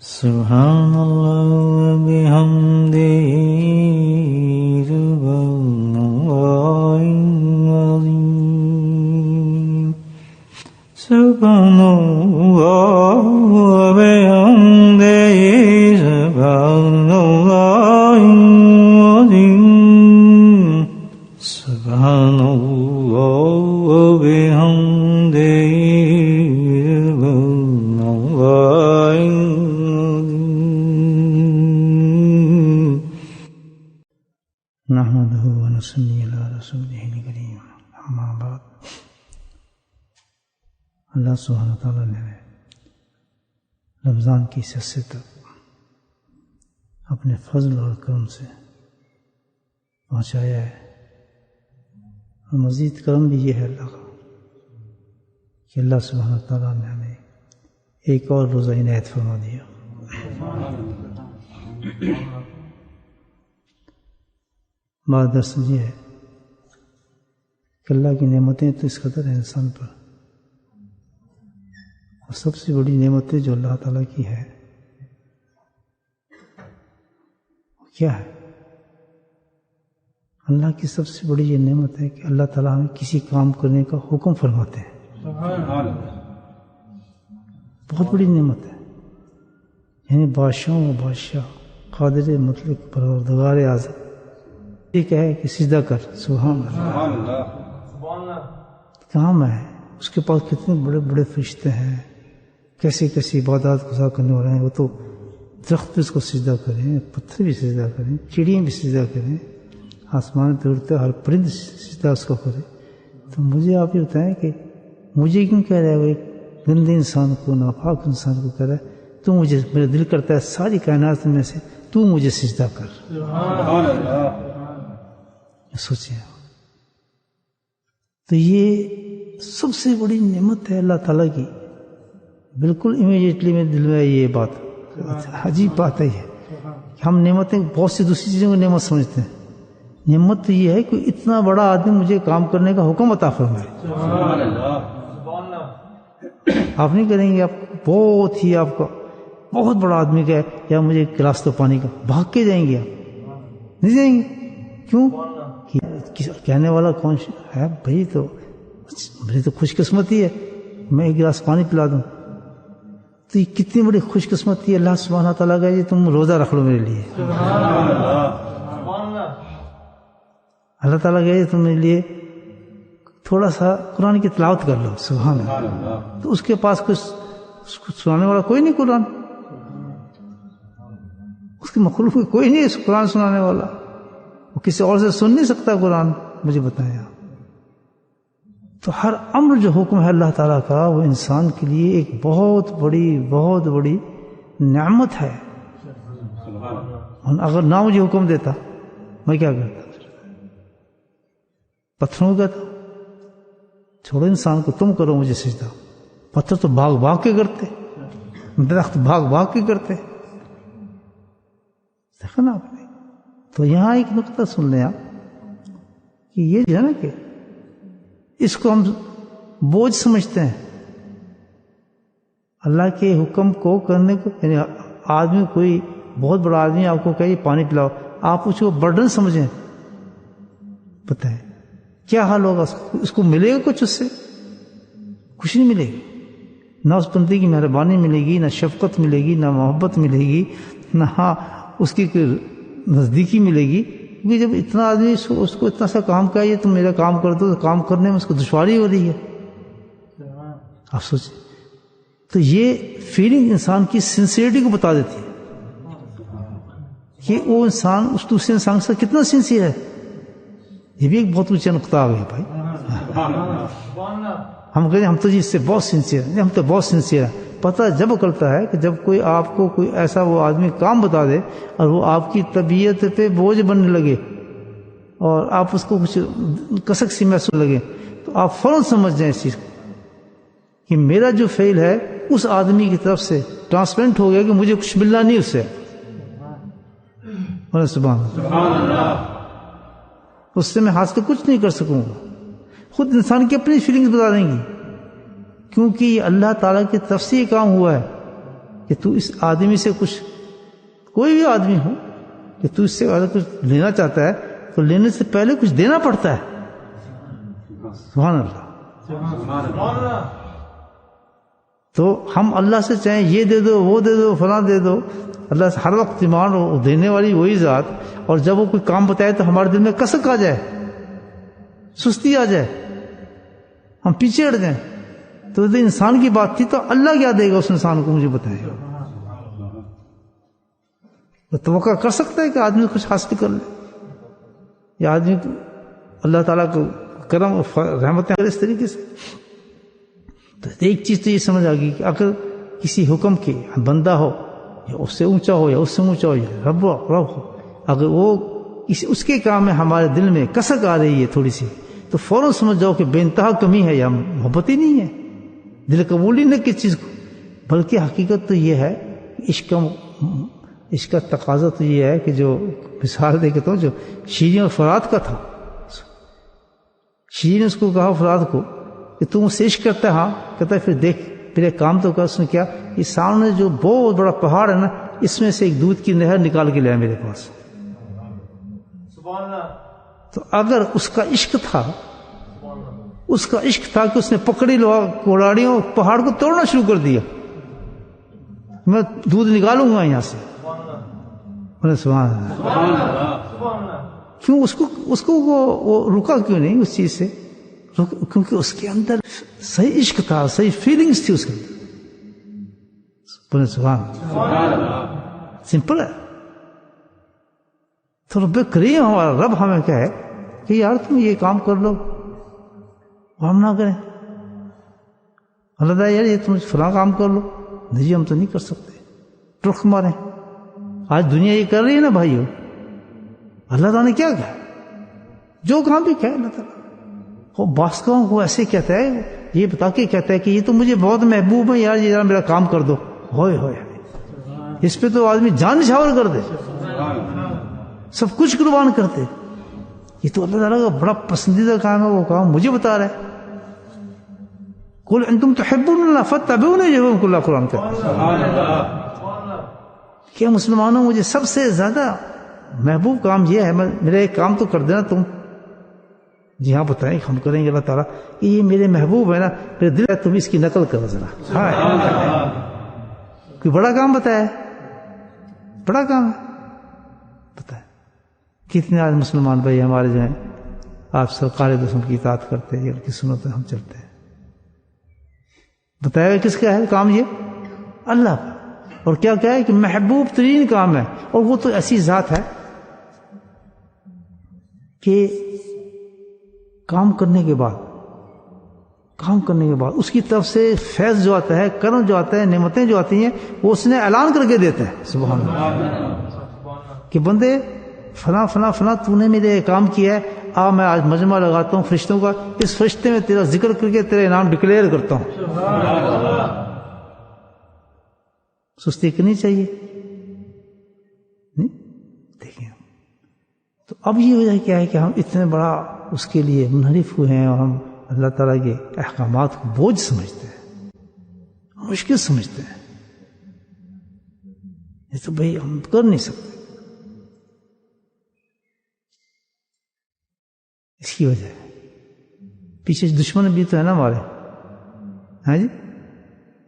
سبحان اللہ وبحمدہ سبحان اللہ العظیم سبحان اللہ وبحمدہ سبحان اللہ العظیم سبحان اللہ وبحمدہ نحمده ونصلي على رسوله الكريم اما بعد. اللہ سبحانہ تعالیٰ نے رمضان کی حصے تک اپنے فضل اور کرم سے پہنچایا ہے، اور مزید کرم بھی یہ ہے اللہ کا کہ اللہ سبحانہ تعالیٰ نے ہمیں ایک اور روزہ عنایت فرما دیا. بات دراصل یہ ہے کہ اللہ کی نعمتیں تو اس قدر ہیں انسان پر، اور سب سے بڑی نعمتیں جو اللہ تعالیٰ کی ہے وہ کیا ہے؟ اللہ کی سب سے بڑی یہ نعمت ہے کہ اللہ تعالیٰ ہمیں کسی کام کرنے کا حکم فرماتے ہیں. بہت بڑی نعمت ہے. یعنی بادشاہوں و بادشاہ قادر مطلق پروردگار اعظم یہ کہے کہ سجدہ کر، سبحان اللہ، کام ہے اس کے پاس کتنے بڑے بڑے فرشتے ہیں، کیسی کیسی عبادات گزار کرنے والے ہیں. وہ تو درخت بھی اس کو سجدہ کریں، پتھر بھی سجدہ کریں، چڑیاں بھی سجدہ کریں، آسمان پہ اڑتے ہر پرند سجدہ اس کو کرے. تو مجھے آپ یہ بتائیں کہ مجھے کیوں کہہ رہا ہے؟ وہ ایک گندے انسان کو، ناپاک انسان کو کہہ رہا ہے تو مجھے، میرا دل کرتا ہے ساری کائنات میں سے تو مجھے سجدہ کر. سوچیں، تو یہ سب سے بڑی نعمت ہے اللہ تعالیٰ کی. بالکل امیڈیٹلی میرے دل میں یہ بات، عجیب بات ہے یہ کہ ہم نعمتیں بہت سی دوسری چیزوں کو نعمت سمجھتے ہیں. نعمت تو یہ ہے کہ اتنا بڑا آدمی مجھے کام کرنے کا حکم عطا فرمائے. آپ نہیں کریں گے، آپ بہت ہی آپ کا بہت بڑا آدمی کا ہے یا مجھے ایک گلاس تو پانی کا، بھاگ کے جائیں گے؟ آپ نہیں جائیں گے. کیوں؟ کہنے والا کون ہے بھائی؟ تو میری تو خوش قسمتی ہے میں ایک گلاس پانی پلا دوں. تو یہ کتنی بڑی خوش قسمتی ہے اللہ سبحانہ تعالیٰ کا، یہ تم روزہ رکھ لو میرے لیے. اللہ تعالیٰ کہ تم میرے لیے تھوڑا سا قرآن کی تلاوت کر لو، سبحان اللہ. تو اس کے پاس کچھ اس کو سنانے والا کوئی نہیں، قرآن اس کی مخلوق کوئی نہیں ہے قرآن سنانے والا. وہ کسی اور سے سن نہیں سکتا قرآن، مجھے بتایا. تو ہر امر جو حکم ہے اللہ تعالیٰ کا وہ انسان کے لیے ایک بہت بڑی نعمت ہے. اگر نہ مجھے حکم دیتا میں کیا کرتا؟ پتھروں کو کہتا چھوڑو انسان کو، تم کرو مجھے سجدہ. پتھر تو بھاگ کے کرتے، درخت بھاگ کے کرتے. دیکھا نا آپ نے. تو یہاں ایک نقطہ سن لیں آپ کہ یہ جو ہے نا کہ اس کو ہم بوجھ سمجھتے ہیں اللہ کے حکم کو کرنے کو. یعنی آدمی کوئی بہت بڑا آدمی آپ کو کہے پانی پلاؤ، آپ اس کو برڈن سمجھیں. بتائیں کیا حال ہوگا؟ اس کو ملے گا کچھ؟ اس سے کچھ نہیں ملے گا. نہ اس بندے کی مہربانی ملے گی، نہ شفقت ملے گی، نہ محبت ملے گی، نہ اس کی نزدیکی ملے گی. کیونکہ جب اتنا آدمی اس کو اتنا سا کام کہا یہ تم میرا کام کر دو، تو کام کرنے میں اس کو دشواری ہو رہی ہے. آپ سوچیں، تو یہ فیلنگ انسان کی سنسیئرٹی کو بتا دیتی ہے کہ وہ انسان اس دوسرے انسان سے کتنا سنسیئر ہے. یہ بھی ایک بہت اونچا نقطہ آ گیا بھائی. ہم کہتے ہیں ہم تو جی اس سے بہت سنسیئر ہیں، ہم تو بہت سنسیئر ہیں. پتہ جب کرتا ہے کہ جب کوئی آپ کو کوئی ایسا وہ آدمی کام بتا دے اور وہ آپ کی طبیعت پہ بوجھ بننے لگے اور آپ اس کو کچھ کسک سی محسوس لگے، تو آپ فوراً سمجھ جائیں اس چیز کو کہ میرا جو فعل ہے اس آدمی کی طرف سے ٹرانسپیرنٹ ہو گیا کہ مجھے کچھ ملنا نہیں اس سے. سبحان اللہ. اس سے میں ہاتھ سے کچھ نہیں کر سکوں گا. خود انسان کی اپنی فیلنگز بتا دیں گی، کیونکہ یہ اللہ تعالیٰ کی طرف سے یہ کام ہوا ہے. کہ تو اس آدمی سے کچھ، کوئی بھی آدمی ہو، کہ تو اس سے اگر کچھ لینا چاہتا ہے تو لینے سے پہلے کچھ دینا پڑتا ہے. سبحان اللہ. تو ہم اللہ سے چاہیں یہ دے دو، وہ دے دو، فلاں دے دو، اللہ سے ہر وقت ایمان ہو، دینے والی وہی ذات. اور جب وہ کوئی کام بتائے تو ہمارے دل میں کسک آ جائے، سستی آ جائے، ہم پیچھے ہٹ جائیں. تو انسان کی بات تھی تو اللہ کیا دے گا اس انسان کو، مجھے بتائے گا. تو توقع کر سکتا ہے کہ آدمی کچھ حاصل کر لے، یا آدمی اللہ تعالیٰ کو کرم رحمتیں اس طریقے سے. تو ایک چیز تو یہ سمجھ آ گئی کہ اگر کسی حکم کے بندہ ہو، یا اس سے اونچا ہو یا اس سے اونچا ہو، یا رب ہو، اگر وہ اس کے کام میں ہمارے دل میں کسک آ رہی ہے تھوڑی سی، تو فوراً سمجھ جاؤ کہ بے انتہا کمی ہے یا محبت ہی نہیں ہے، دل قبول ہی نہیں کس چیز کو. بلکہ حقیقت تو یہ ہے عشق کا تقاضا تو یہ ہے کہ جو مثال دے کے تو جو شیریں اور فرات کا تھا، شیریں نے اس کو کہا فرات کو کہ تم اس سے عشق کرتا ہے؟ ہاں. کہتا ہے پھر دیکھ، پھر ایک کام تو کر. اس نے کیا، یہ سامنے جو بہت بڑا پہاڑ ہے نا، اس میں سے ایک دودھ کی نہر نکال کے لیا میرے پاس. تو اگر اس کا عشق تھا، اس کا عشق تھا کہ اس نے پکڑی کوڑاڑیوں پہاڑ کو توڑنا شروع کر دیا، میں دودھ نکالوں گا یہاں سے. سبحان اللہ. کیوں اس کو وہ رکا کیوں نہیں اس چیز سے؟ کیونکہ اس کے اندر صحیح عشق تھا، صحیح فیلنگز تھی اس کے اندر. سبحان اللہ. سمپل ہے. تو رب کریم ہمارا رب ہمیں کہے کہ یار تم یہ کام کر لو، ہم نہ کریں. اللہ تعالیٰ یار یہ تم فلاں کام کر لو، نہیں ہم تو نہیں کر سکتے، رخ ماریں. آج دنیا یہ کر رہی ہے نا بھائیو. اللہ تعالیٰ نے کیا کہا؟ جو کام بھی کہا اللہ تعالیٰ وہ باسکاؤں کو ایسے کہتا ہے، یہ بتا کے کہتا ہے کہ یہ تو مجھے بہت محبوب ہے یار، یہ ذرا میرا کام کر دو. ہوئے ہوئے اس پہ تو آدمی جان نچھاور کر دے، سب کچھ قربان کرتے. یہ تو اللہ تعالیٰ کا بڑا پسندیدہ کام ہے، وہ کام مجھے بتا رہا ہے. قل ان تم تحبون اللہ فاتبعونی یحببکم اللہ. قرآن کا کہ مسلمانوں مجھے سب سے زیادہ محبوب کام یہ ہے، میرا ایک کام تو کر دینا تم. جی ہاں بتائیں، ہم کریں گے. اللہ تعالیٰ کہ یہ میرے محبوب ہے نا، میرے دل ہے، تم اس کی نقل کرو ذرا. ہاں کوئی بڑا کام بتایا ہے، بڑا کام ہے بتایا. کتنے آج مسلمان بھائی ہمارے جو ہیں آپ سرکار دوستوں کی اطاعت کرتے ہیں، ان کی سنتیں ہم چلتے ہیں. بتایا کس کا ہے کام؟ یہ اللہ کا. اور کیا ہے کہ محبوب ترین کام ہے. اور وہ تو ایسی ذات ہے کہ کام کرنے کے بعد اس کی طرف سے فیض جو آتا ہے، کرم جو آتا ہے، نعمتیں جو آتی ہیں، وہ اس نے اعلان کر کے دیتا ہے. سبحان اللہ. کہ بندے فلاں فلاں فلاں تو نے میرے کام کیا ہے، میں آج مجمع لگاتا ہوں فرشتوں کا، اس فرشتے میں تیرا ذکر کر کے تیرا انعام ڈکلیئر کرتا ہوں. سستی کرنی چاہیے نہیں؟ دیکھیں تو اب یہ وجہ کیا ہے کہ ہم اتنے بڑا اس کے لیے منحرف ہوئے ہیں، اور ہم اللہ تعالیٰ کے احکامات کو بوجھ سمجھتے ہیں، مشکل سمجھتے ہیں. یہ تو بھائی ہم کر نہیں سکتے. اس کی وجہ ہے پیچھے دشمن بھی تو ہے نا ہمارے. ہاں جی،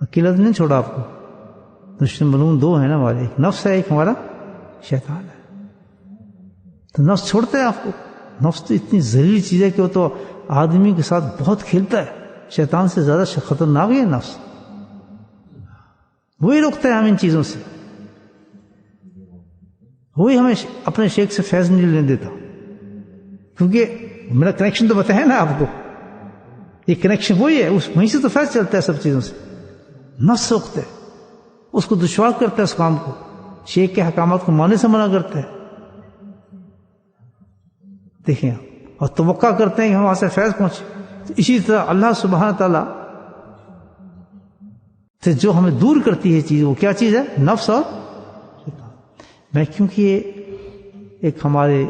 اکیلا تو نہیں چھوڑا آپ کو. دشمن ملون دو ہیں نا ہمارے، ایک نفس ہے، ایک ہمارا شیطان ہے. تو نفس چھوڑتا ہے آپ کو. نفس تو اتنی ذلیل چیز ہے کہ وہ تو آدمی کے ساتھ بہت کھیلتا ہے. شیطان سے زیادہ خطرناک ہے نفس. وہی روکتا ہے ہم ان چیزوں سے، وہی ہمیں اپنے شیخ سے فیض نہیں لینے دیتا. کیونکہ میرا کنیکشن تو بتایا نا آپ کو، یہ کنیکشن وہی ہے، وہیں سے تو فیض چلتا ہے سب چیزوں سے. نفس روکتا ہے، اس کو دشوار کرتا ہے اس کام کو، شیخ کے احکامات کو ماننے سے منع کرتا ہے. دیکھیں اور توقع کرتے ہیں کہ ہم وہاں سے فیض پہنچے. تو اسی طرح اللہ سبحانہ تعالیٰ سے جو ہمیں دور کرتی ہے چیز، وہ کیا چیز ہے؟ نفس اور شیطان. میں کیونکہ یہ ایک ہمارے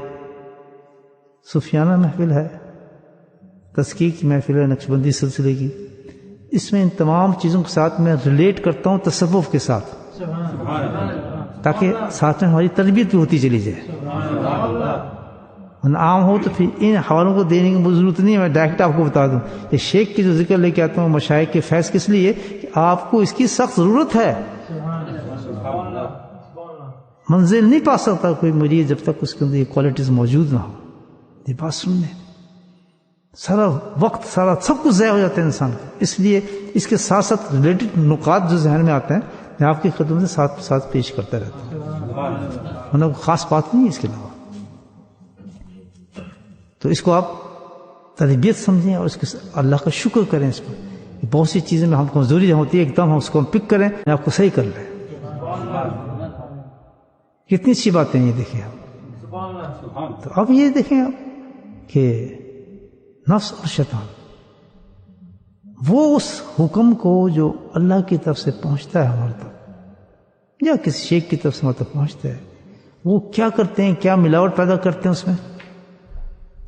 صوفیانہ محفل ہے، تزکیہ کی محفل ہے نقشبندی سلسلے کی، اس میں ان تمام چیزوں کے ساتھ میں ریلیٹ کرتا ہوں تصوف کے ساتھ. تاکہ ساتھ میں ہماری تربیت بھی ہوتی چلی جائے. عام ہو تو پھر ان حوالوں کو دینے کی ضرورت نہیں ہے. میں ڈائریکٹ آپ کو بتا دوں, یہ شیخ کی جو ذکر لے کے آتا ہوں مشائخ کے فیض کس لیے کہ آپ کو اس کی سخت ضرورت ہے. منزل نہیں پا سکتا کوئی مرید جب تک اس کے اندر یہ کوالٹیز موجود نہ ہو. یہ بات سننے سارا وقت سارا سب کچھ ضائع ہو جاتا ہے انسان کا. اس لیے اس کے ساتھ ساتھ ریلیٹڈ نکات جو ذہن میں آتے ہیں میں آپ کی خدمت سے ساتھ ساتھ پیش کرتا رہتا ہوں, ورنہ کوئی خاص بات نہیں ہے اس کے علاوہ. تو اس کو آپ تربیت سمجھیں اور اس کے اللہ کا شکر کریں اس پر. بہت سی چیزیں میں ہم کمزوری ہوتی ہے, ایک دم ہم اس کو پک کریں آپ کو صحیح کر لیں. کتنی اچھی باتیں یہ دیکھیں آپ. تو اب یہ دیکھیں آپ کہ نفس اور شیطان وہ اس حکم کو جو اللہ کی طرف سے پہنچتا ہے ہمارے تک یا کسی شیخ کی طرف سے ہمارے تک پہنچتا ہے, وہ کیا کرتے ہیں, کیا ملاوٹ پیدا کرتے ہیں اس میں,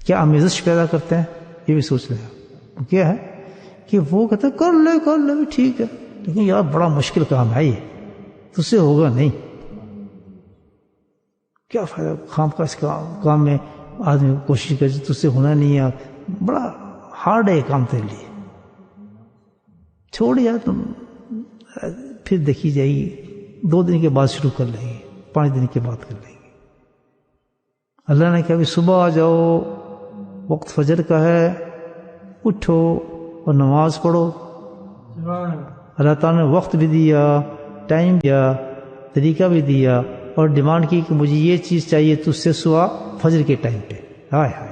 کیا آمیزش پیدا کرتے ہیں, یہ بھی سوچ لیں. وہ کیا ہے کہ وہ کہتے ہیں کر لے ٹھیک ہے, لیکن یار بڑا مشکل کام ہے یہ, تو اس سے ہوگا نہیں. کیا فائدہ خام کا اس کام میں آدمی کوشش کرے تو اس سے ہونا نہیں ہے, بڑا ہارڈ ہے یہ کام تیرے لیے, چھوڑ یار تم پھر دیکھی جائے گی, 2 دن کے بعد شروع کر لیں گے, 5 دن کے بعد کر لیں گے. اللہ نے کہا بھی صبح آ جاؤ, وقت فجر کا ہے, اٹھو اور نماز پڑھو. اللہ تعالیٰ نے وقت بھی دیا, ٹائم دیا, طریقہ بھی دیا اور ڈیمانڈ کی کہ مجھے یہ چیز چاہیے تجھ سے صبح فجر کے ٹائم پہ. ہائے ہائے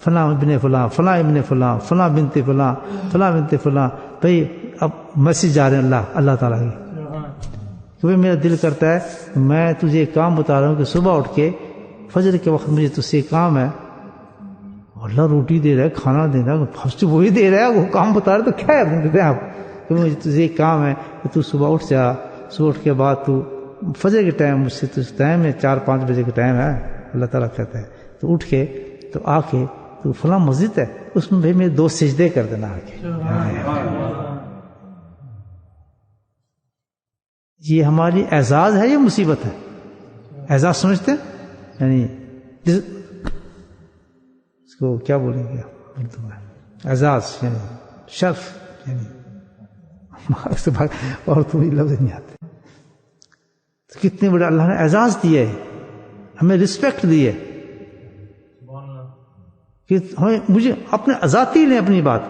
فلاں ابن فلاں, فلاں ابن فلاں, فلاں بنت فلاں, فلاں بنت فلاں. بھائی اب میسج جا رہے ہیں اللہ تعالیٰ کی کہ میرا دل کرتا ہے میں تجھے ایک کام بتا رہا ہوں کہ صبح اٹھ کے فجر کے وقت مجھے تجھ سے کام ہے. اللہ روٹی دے رہا ہے, کھانا دے رہا ہے, فرسٹ وہی دے رہا ہے, وہ کام بتا رہے تو کیا ہے آپ کہ مجھے تجھے ایک کام ہے کہ تو صبح اٹھ جا, صبح اٹھ کے بعد تو فجر کے ٹائم مجھ سے تو ٹائم ہے 4-5 بجے کا ٹائم ہے, اللہ تعالیٰ کہتا ہے تو اٹھ کے تو آ کے تو فلاں مسجد ہے اس میں بھی میرے 2 سجدے کر دینا آ کے. یہ ہماری اعزاز ہے, یہ مصیبت ہے. اعزاز سمجھتے ہیں یعنی اس کو کیا بولیں گے اردو میں, اعزاز یعنی شرف, یعنی اور تو لفظ نہیں آتے. تو کتنے بڑے اللہ نے اعزاز دیے, ہمیں رسپیکٹ دی ہے کہ ہمیں مجھے اپنے ذاتی لیں اپنی بات,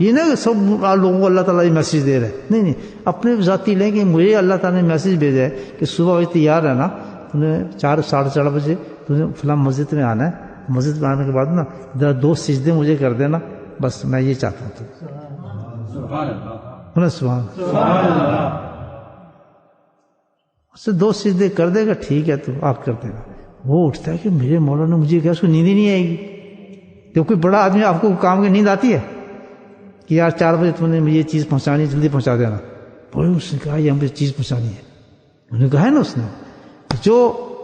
یہ نہ کہ سب لوگوں کو اللہ تعالیٰ یہ میسج دے رہے, نہیں, اپنے ذاتی لیں کہ مجھے اللہ تعالیٰ نے میسج بھیجا ہے کہ صبح وہی تیار ہے نا, تم نے 4-4:30 بجے تم نے فلاں مسجد میں آنا ہے, مسجد میں آنے کے بعد نا ذرا 2 سجدے مجھے کر دینا, بس میں یہ چاہتا ہوں. سبحان اللہ. اس سے 2 سجدے کر دے گا, ٹھیک ہے تو آپ کر دے گا. وہ اٹھتا ہے کہ میرے مولا نے مجھے کیا, اس کو نیند ہی نہیں آئے گی. تو کوئی بڑا آدمی آپ کو کام کی نیند آتی ہے کہ یار 4 بجے تم نے مجھے یہ چیز پہنچانی ہے, جلدی پہنچا دینا. بھائی اس نے کہا یہ ہمیں چیز پہنچانی ہے, انہوں نے کہا ہے نا اس نے. جو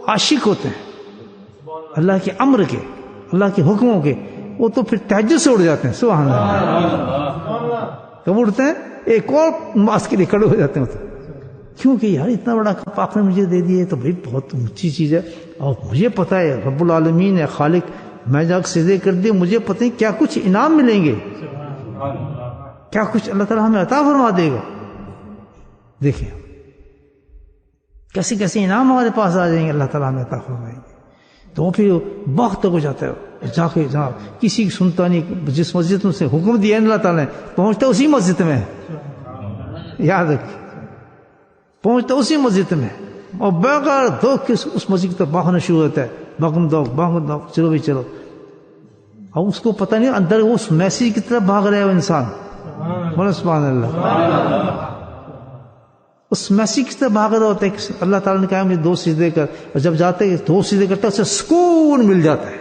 عاشق ہوتے ہیں اللہ کے امر کے, اللہ کے حکموں کے, وہ تو پھر تہجد سے اڑ جاتے ہیں. سبحان اللہ. کب اٹھتے ہیں, ایک اور نماز کے لیے کھڑے ہو جاتے ہیں. کیونکہ یار اتنا بڑا آپ نے مجھے دے دیا تو بھائی بہت اونچی چیز ہے, اور مجھے پتہ ہے رب العالمین ہے خالق, میں جا کے سجدے کر دی, مجھے پتہ ہے کیا کچھ انعام ملیں گے, کیا کچھ اللہ تعالیٰ ہمیں عطا فرما دے گا. دیکھیں کیسے کیسے انعام ہمارے پاس آ جائیں گے, اللہ تعالیٰ ہمیں عطا فرمائیں گے. تو پھر وقت تک ہو جاتا ہے, جا کے جہاں کسی کی سنتا نہیں, جس مسجد میں سے حکم دیا ہے اللہ تعالیٰ نے پہنچتا اسی مسجد میں, یاد رکھیں پہنچتا اسی مسجد میں, اور بغیر دھوک کے اس مسجد کی طرف بھاگنا شروع ہوتا ہے, بھاگم دوگ, چلو بھی چلو. اب اس کو پتہ نہیں اندر وہ اس میسیج کی طرف بھاگ رہا ہے وہ انسان. سبحان اللہ. اس میسیج کی طرف بھاگ رہا ہوتا ہے کہ اللہ تعالیٰ نے کہا مجھے 2 سجدے کر, اور جب جاتے ہیں 2 سجدے کرتا ہے اسے سکون مل جاتا ہے.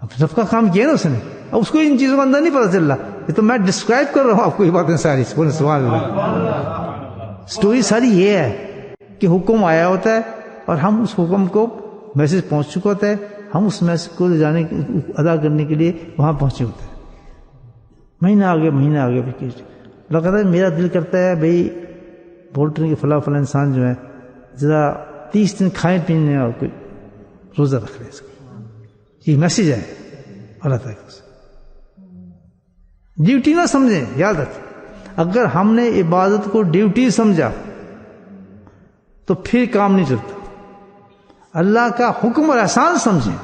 اب سب کا کام کیا نا اس نے, اب اس کو ان چیزوں کا اندر نہیں پتہ چل رہا. یہ تو میں ڈسکرائب کر رہا ہوں آپ کو یہ باتیں ساری. سبحان اللہ. سٹوری ساری یہ ہے کہ حکم آیا ہوتا ہے اور ہم اس حکم کو میسج پہنچ چکا ہوتا ہے, ہم اس میسج کو جانے ادا کرنے کے لیے وہاں پہنچے ہوتے ہیں. مہینہ آگے اللہ کہتا ہے میرا دل کرتا ہے بھئی بولتے ہیں کہ فلاں فلاں انسان جو ہے ذرا 30 دن کھائیں پینے اور کوئی روزہ رکھ لے اس کو. یہ میسیج ہے اللہ تعالیٰ سے. ڈیوٹی نہ سمجھیں, یاد رکھیں اگر ہم نے عبادت کو ڈیوٹی سمجھا تو پھر کام نہیں چلتا. اللہ کا حکم اور احسان سمجھیں.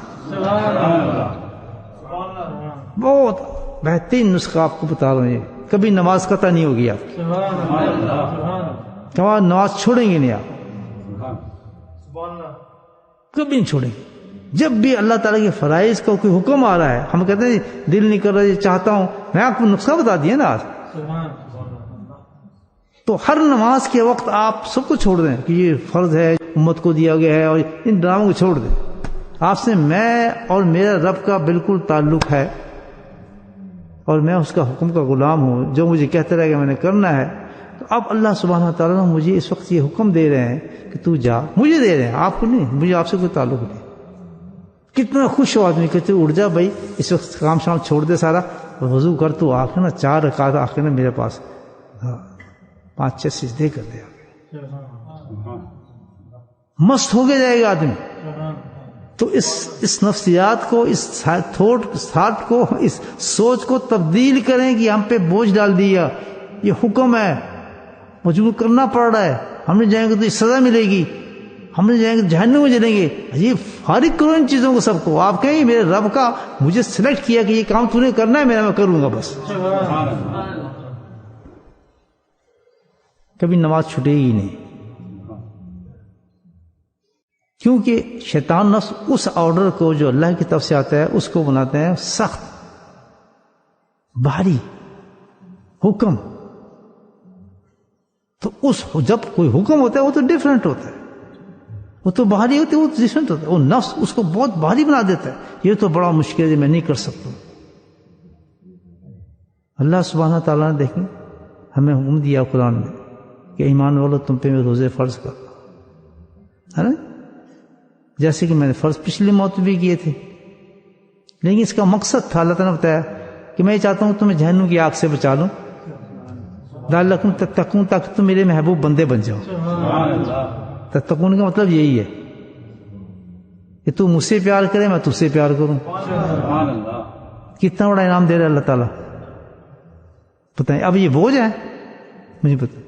بہت بہترین نسخہ آپ کو بتا رہا ہوں. یہ کبھی نماز قطع نہیں ہوگی آپ کی, نماز چھوڑیں گے نہیں آپ, کبھی نہیں چھوڑیں گے. جب بھی اللہ تعالیٰ کے فرائض کا کوئی حکم آ رہا ہے, ہم کہتے ہیں دل نہیں کر رہا یہ چاہتا ہوں, میں آپ کو نسخہ بتا دیا نا آج. تو ہر نماز کے وقت آپ سب کو چھوڑ دیں کہ یہ فرض ہے, امت کو دیا گیا ہے, اور ان ڈراموں کو چھوڑ دیں. آپ سے میں اور میرا رب کا بالکل تعلق ہے, اور میں اس کا حکم کا غلام ہوں. جو مجھے کہتے رہے کہ میں نے کرنا ہے. تو اب اللہ سبحانہ تعالیٰ مجھے اس وقت یہ حکم دے رہے ہیں کہ تو جا, مجھے دے رہے ہیں, آپ کو نہیں, مجھے آپ سے کوئی تعلق نہیں. کتنا خوش ہو آدمی, کہتے اٹھ جا بھائی اس وقت کام شام چھوڑ دے سارا, وضو کر, تو آ کے نا 4 رکعت آ کے نا میرے پاس 5-6 سجدے کر دے. مست ہو کے جائے گا آدمی. تو اس نفسیات کو, اس تھاٹ کو, اس سوچ کو تبدیل کریں کہ ہم پہ بوجھ ڈال دیا, یہ حکم ہے, مجبور کرنا پڑ رہا ہے, ہم نے جائیں گے تو یہ سزا ملے گی, ہم نے جائیں گے جہنم میں جلیں گے. یہ فارغ کرو ان چیزوں کو سب کو. آپ کہیں میرے رب کا مجھے سلیکٹ کیا کہ یہ کام تو نے کرنا ہے, میں کروں گا بس. کبھی نماز چھوٹے ہی نہیں, کیونکہ شیطان نفس اس آرڈر کو جو اللہ کی طرف سے آتا ہے اس کو بناتے ہیں سخت, بھاری حکم. تو جب کوئی حکم ہوتا ہے وہ تو ڈیفرنٹ ہوتا ہے, وہ تو بھاری ہوتی ہے, وہ ڈیفرنٹ ہوتا ہے. وہ نفس اس کو بہت بھاری بنا دیتا ہے, یہ تو بڑا مشکل ہے, میں نہیں کر سکتا. اللہ سبحانہ تعالیٰ نے دیکھیں ہمیں حکم دیا قرآن میں کہ ایمان والو تم پہ میں روزے فرض کر ہے نا, جیسے کہ میں نے فرض پچھلی موت بھی کیے تھے. لیکن اس کا مقصد تھا, اللہ تعالیٰ نے بتایا کہ میں چاہتا ہوں تمہیں جہنم کی آگ سے بچا لوں, لعلکم تتقون, تاکہ تم میرے محبوب بندے بن جاؤ. تتقون کا مطلب یہی ہے کہ تو مجھ سے پیار کرے, میں تجھ سے پیار کروں. کتنا بڑا انعام دے رہا ہے اللہ تعالیٰ, بتائیں. اب یہ بوجھ ہے مجھے پتہ.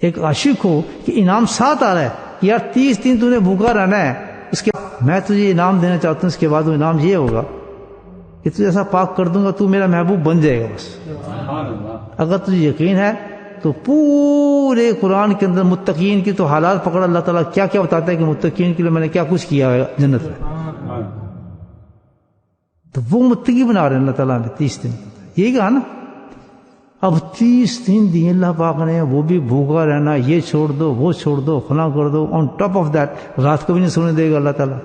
ایک عاشق ہو کہ انعام ساتھ آ رہا ہے کہ یار 30 دن تو نے بھوکا رہنا ہے, اس کے میں تجھے انعام دینا چاہتا ہوں, اس کے بعد وہ انعام یہ ہوگا کہ تجھے ایسا پاک کر دوں گا تو میرا محبوب بن جائے گا بس. اگر تجھے یقین ہے تو پورے قرآن کے اندر متقین کی تو حالات پکڑ, اللہ تعالیٰ کیا کیا بتاتا ہے کہ متقین کے لیے میں نے کیا کچھ کیا ہے جنت میں. تو وہ متقی بنا رہے ہیں اللہ تعالیٰ میں 30 دن. یہی کہا نا, اب 30 دن دیے اللہ پاک نے, وہ بھی بھوکا رہنا, یہ چھوڑ دو, وہ چھوڑ دو, فلاں کر دو. آن ٹاپ آف دیٹ رات کو بھی نہیں سونے دے گا اللہ تعالیٰ.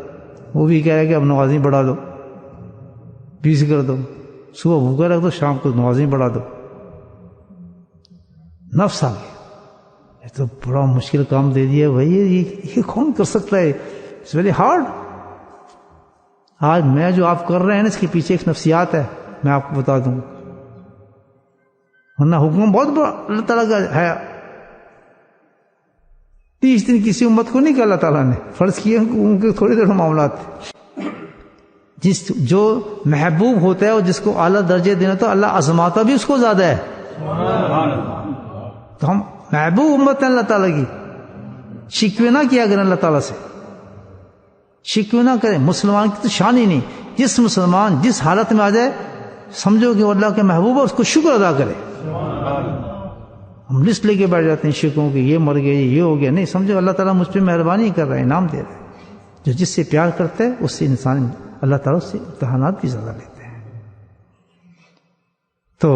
وہ بھی کہہ رہا ہے کہ اب نمازیں بڑھا دو, 20 کر دو, صبح بھوکا رکھ دو, شام کو نمازیں بڑھا دو. نفس آ گیا, یہ تو بڑا مشکل کام دے دیا بھائی, یہ کون کر سکتا ہے, اٹس ویری ہارڈ. آج میں جو آپ کر رہے ہیں نا اس کے پیچھے ایک نفسیات ہے, میں آپ کو بتا دوں. ورنہ حکم بہت بڑا اللہ تعالیٰ کا ہے. 30 دن کسی امت کو نہیں کہ اللہ تعالیٰ نے فرض کیے, ان کے تھوڑے تھوڑے معاملات. جو محبوب ہوتا ہے اور جس کو اعلیٰ درجے دینا تو اللہ آزماتا بھی اس کو زیادہ ہے. تو ہم محبوب امت ہیں اللہ تعالیٰ کی, شکوے نہ کیا کریں اللہ تعالیٰ سے, شکوے نہ کریں. مسلمان کی تو شان ہی نہیں, جس مسلمان جس حالت میں آ جائے سمجھو کہ وہ اللہ کے محبوب ہے, اس کو شکر ادا کرے. ہم لسٹ لے کے بیٹھ جاتے ہیں شکوں کی, یہ مر گئے, یہ ہو گیا. نہیں, سمجھو اللہ تعالیٰ مجھ پہ مہربانی کر رہا ہے, انعام دے رہا ہے. جو جس سے پیار کرتا ہے اس سے انسان اللہ تعالیٰ سے امتحانات بھی زیادہ لیتے ہیں. تو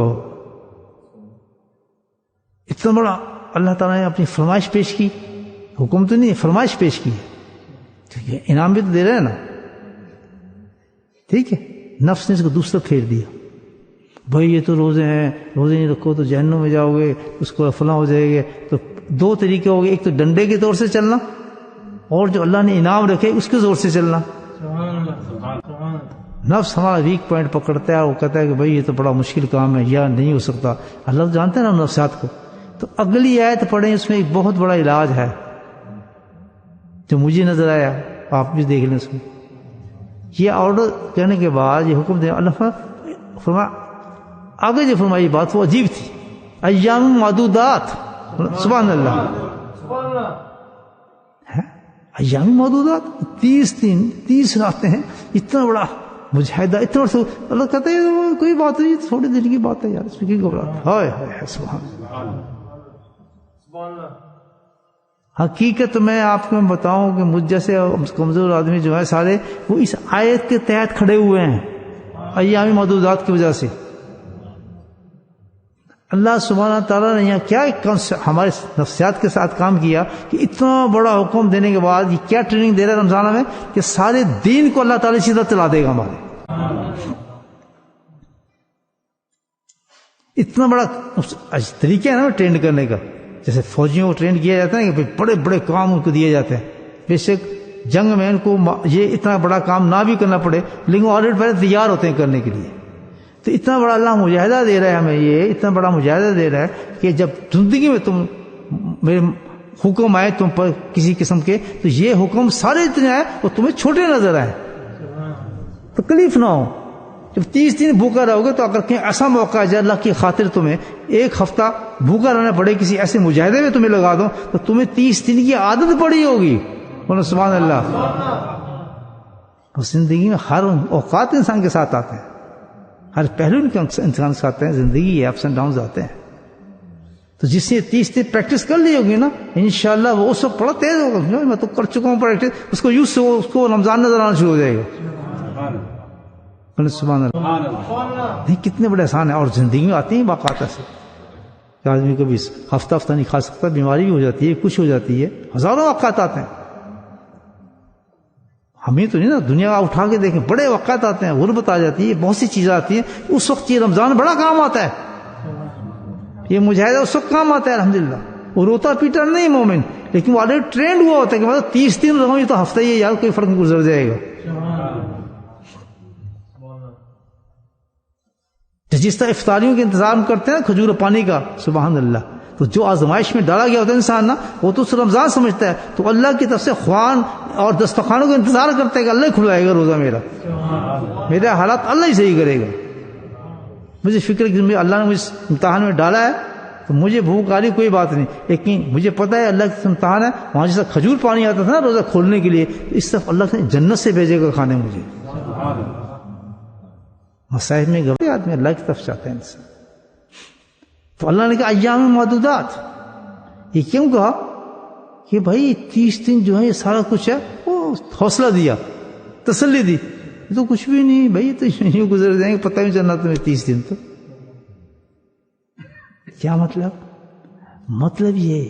اتنا بڑا اللہ تعالیٰ نے اپنی فرمائش پیش کی, حکم تو نہیں, فرمائش پیش کی ہے. ٹھیک ہے, انعام بھی تو دے رہے ہیں نا. ٹھیک ہے, نفس نے اس کو دوسرا پھیر دیا, بھائی یہ تو روزے ہیں, روزے نہیں رکھو تو جہنم میں جاؤ گے, اس کو فلاں ہو جائے گے. تو 2 طریقے ہو گئے, ایک تو ڈنڈے کے طور سے چلنا, اور جو اللہ نے انعام رکھے اس کے زور سے چلنا. نفس ہمارا ویک پوائنٹ پکڑتا ہے اور وہ کہتا ہے کہ بھائی یہ تو بڑا مشکل کام ہے یا نہیں ہو سکتا. اللہ جانتے ہیں نا نفسیات کو. تو اگلی آیت پڑھیں, اس میں ایک بہت بڑا علاج ہے جو مجھے نظر آیا, آپ بھی دیکھ لیں اس میں. یہ آرڈر کہنے کے بعد یہ حکم دے اللہ فرمایا, آگے جو فرمائی بات وہ عجیب تھی, ایام معدودات. سبحان اللہ, ایام معدودات, 30 دن 30 راتیں ہیں, اتنا بڑا مجاہدہ, اتنا بڑا. اللہ کہتے ہیں کوئی بات نہیں, تھوڑے دن کی بات ہے یار, اس میں کی گھبراہٹ. ہائے ہائے سبحان اللہ. حقیقت میں آپ کو بتاؤں کہ مجھ جیسے کمزور آدمی جو ہے سارے, وہ اس آیت کے تحت کھڑے ہوئے ہیں ایام معدودات کی وجہ سے. اللہ سبحانہ تعالیٰ نے یہاں کیا ہمارے نفسیات کے ساتھ کام کیا کہ اتنا بڑا حکم دینے کے بعد یہ کیا ٹریننگ دے رہا ہے رمضان میں کہ سارے دین کو اللہ تعالیٰ سیدھا چلا دے گا ہمارے. اتنا بڑا طریقہ ہے نا ٹرین کرنے کا. جیسے فوجیوں کو ٹرین کیا جاتا ہے کہ بڑے بڑے کام ان کو دیے جاتے ہیں, بے شک جنگ میں ان کو یہ اتنا بڑا کام نہ بھی کرنا پڑے لیکن وہ آلریڈی پہلے تیار ہوتے ہیں کرنے کے لیے. تو اتنا بڑا اللہ مجاہدہ دے رہا ہے ہمیں, یہ اتنا بڑا مجاہدہ دے رہا ہے کہ جب زندگی میں تم میرے حکم آئے تم پر کسی قسم کے, تو یہ حکم سارے اتنے آئے وہ تمہیں چھوٹے نظر آئے, تکلیف نہ ہو. جب 30 دن بھوکا رہو گے تو اگر کہیں ایسا موقع ہے اللہ کی خاطر تمہیں ایک ہفتہ بھوکا رہنا پڑے, کسی ایسے مجاہدے میں تمہیں لگا دو, تو تمہیں 30 دن کی عادت پڑی ہوگی. بولو سبحان اللہ. زندگی میں ہر اوقات انسان کے ساتھ آتے ہیں, ہر پہلو انسان کے ساتھ آتے ہیں, زندگی اپس اینڈ ڈاؤنز آتے ہیں. تو جس نے 30 دن پریکٹس کر لی ہوگی نا, انشاءاللہ وہ اس وقت بڑا تیز ہوگا. میں تو کر چکا ہوں پریکٹس, اس کو یوز سے اس کو رمضان نظر آنا شروع ہو جائے گا. سبحان اللہ. نہیں کتنے بڑے احسان ہیں. اور زندگی میں آتے ہیں باقاعدہ سے کہ آدمی کبھی ہفتہ نہیں کھا سکتا, بیماری بھی ہو جاتی ہے, کچھ ہو جاتی ہے, ہزاروں اوقات آتے ہیں. ہمیں تو نہیں نا, دنیا کا اٹھا کے دیکھیں بڑے وقت آتے ہیں, غربت آ جاتی ہے, بہت سی چیزیں آتی ہیں. اس وقت یہ رمضان بڑا کام آتا ہے, یہ مجاہدہ اس وقت کام آتا ہے. الحمدللہ وہ روتا پیٹا نہیں مومن, لیکن وہ آلریڈی ٹرینڈ ہوا ہوتا ہے کہ مطلب 30 دن رہوں, یہ تو ہفتہ ہی ہے یار, کوئی فرق نہیں, گزر جائے گا. جس طرح افطاریوں کے انتظام کرتے ہیں کھجور پانی کا, سبحان اللہ, تو جو آزمائش میں ڈالا گیا ہوتا ہے انسان نا, وہ تو رمضان سمجھتا ہے, تو اللہ کی طرف سے خوان اور دسترخوانوں کا انتظار کرتا ہے کہ اللہ ہی کھلائے گا روزہ میرا, میرے حالات اللہ ہی صحیح کرے گا. مجھے فکر کہ اللہ نے مجھے امتحان میں ڈالا ہے تو مجھے بھوک آ رہی کوئی بات نہیں, لیکن مجھے پتا ہے اللہ کا امتحان ہے. وہاں جیسا کھجور پانی آتا تھا نا روزہ کھولنے کے لیے, اس طرف اللہ سے جنت سے بھیجے گا کھانے مجھے. مسائل میں گھبرے آدمی اللہ کی طرف چاہتے ہیں انسان. تو اللہ نے کہا ایام معدودات. یہ کیوں کہا کہ بھائی 30 دن جو ہے یہ سارا کچھ ہے, وہ حوصلہ دیا, تسلی دی. یہ تو کچھ بھی نہیں بھائی, تو یوں گزر جائیں گے, پتہ نہیں چلنا تمہیں 30 دن. تو کیا مطلب یہ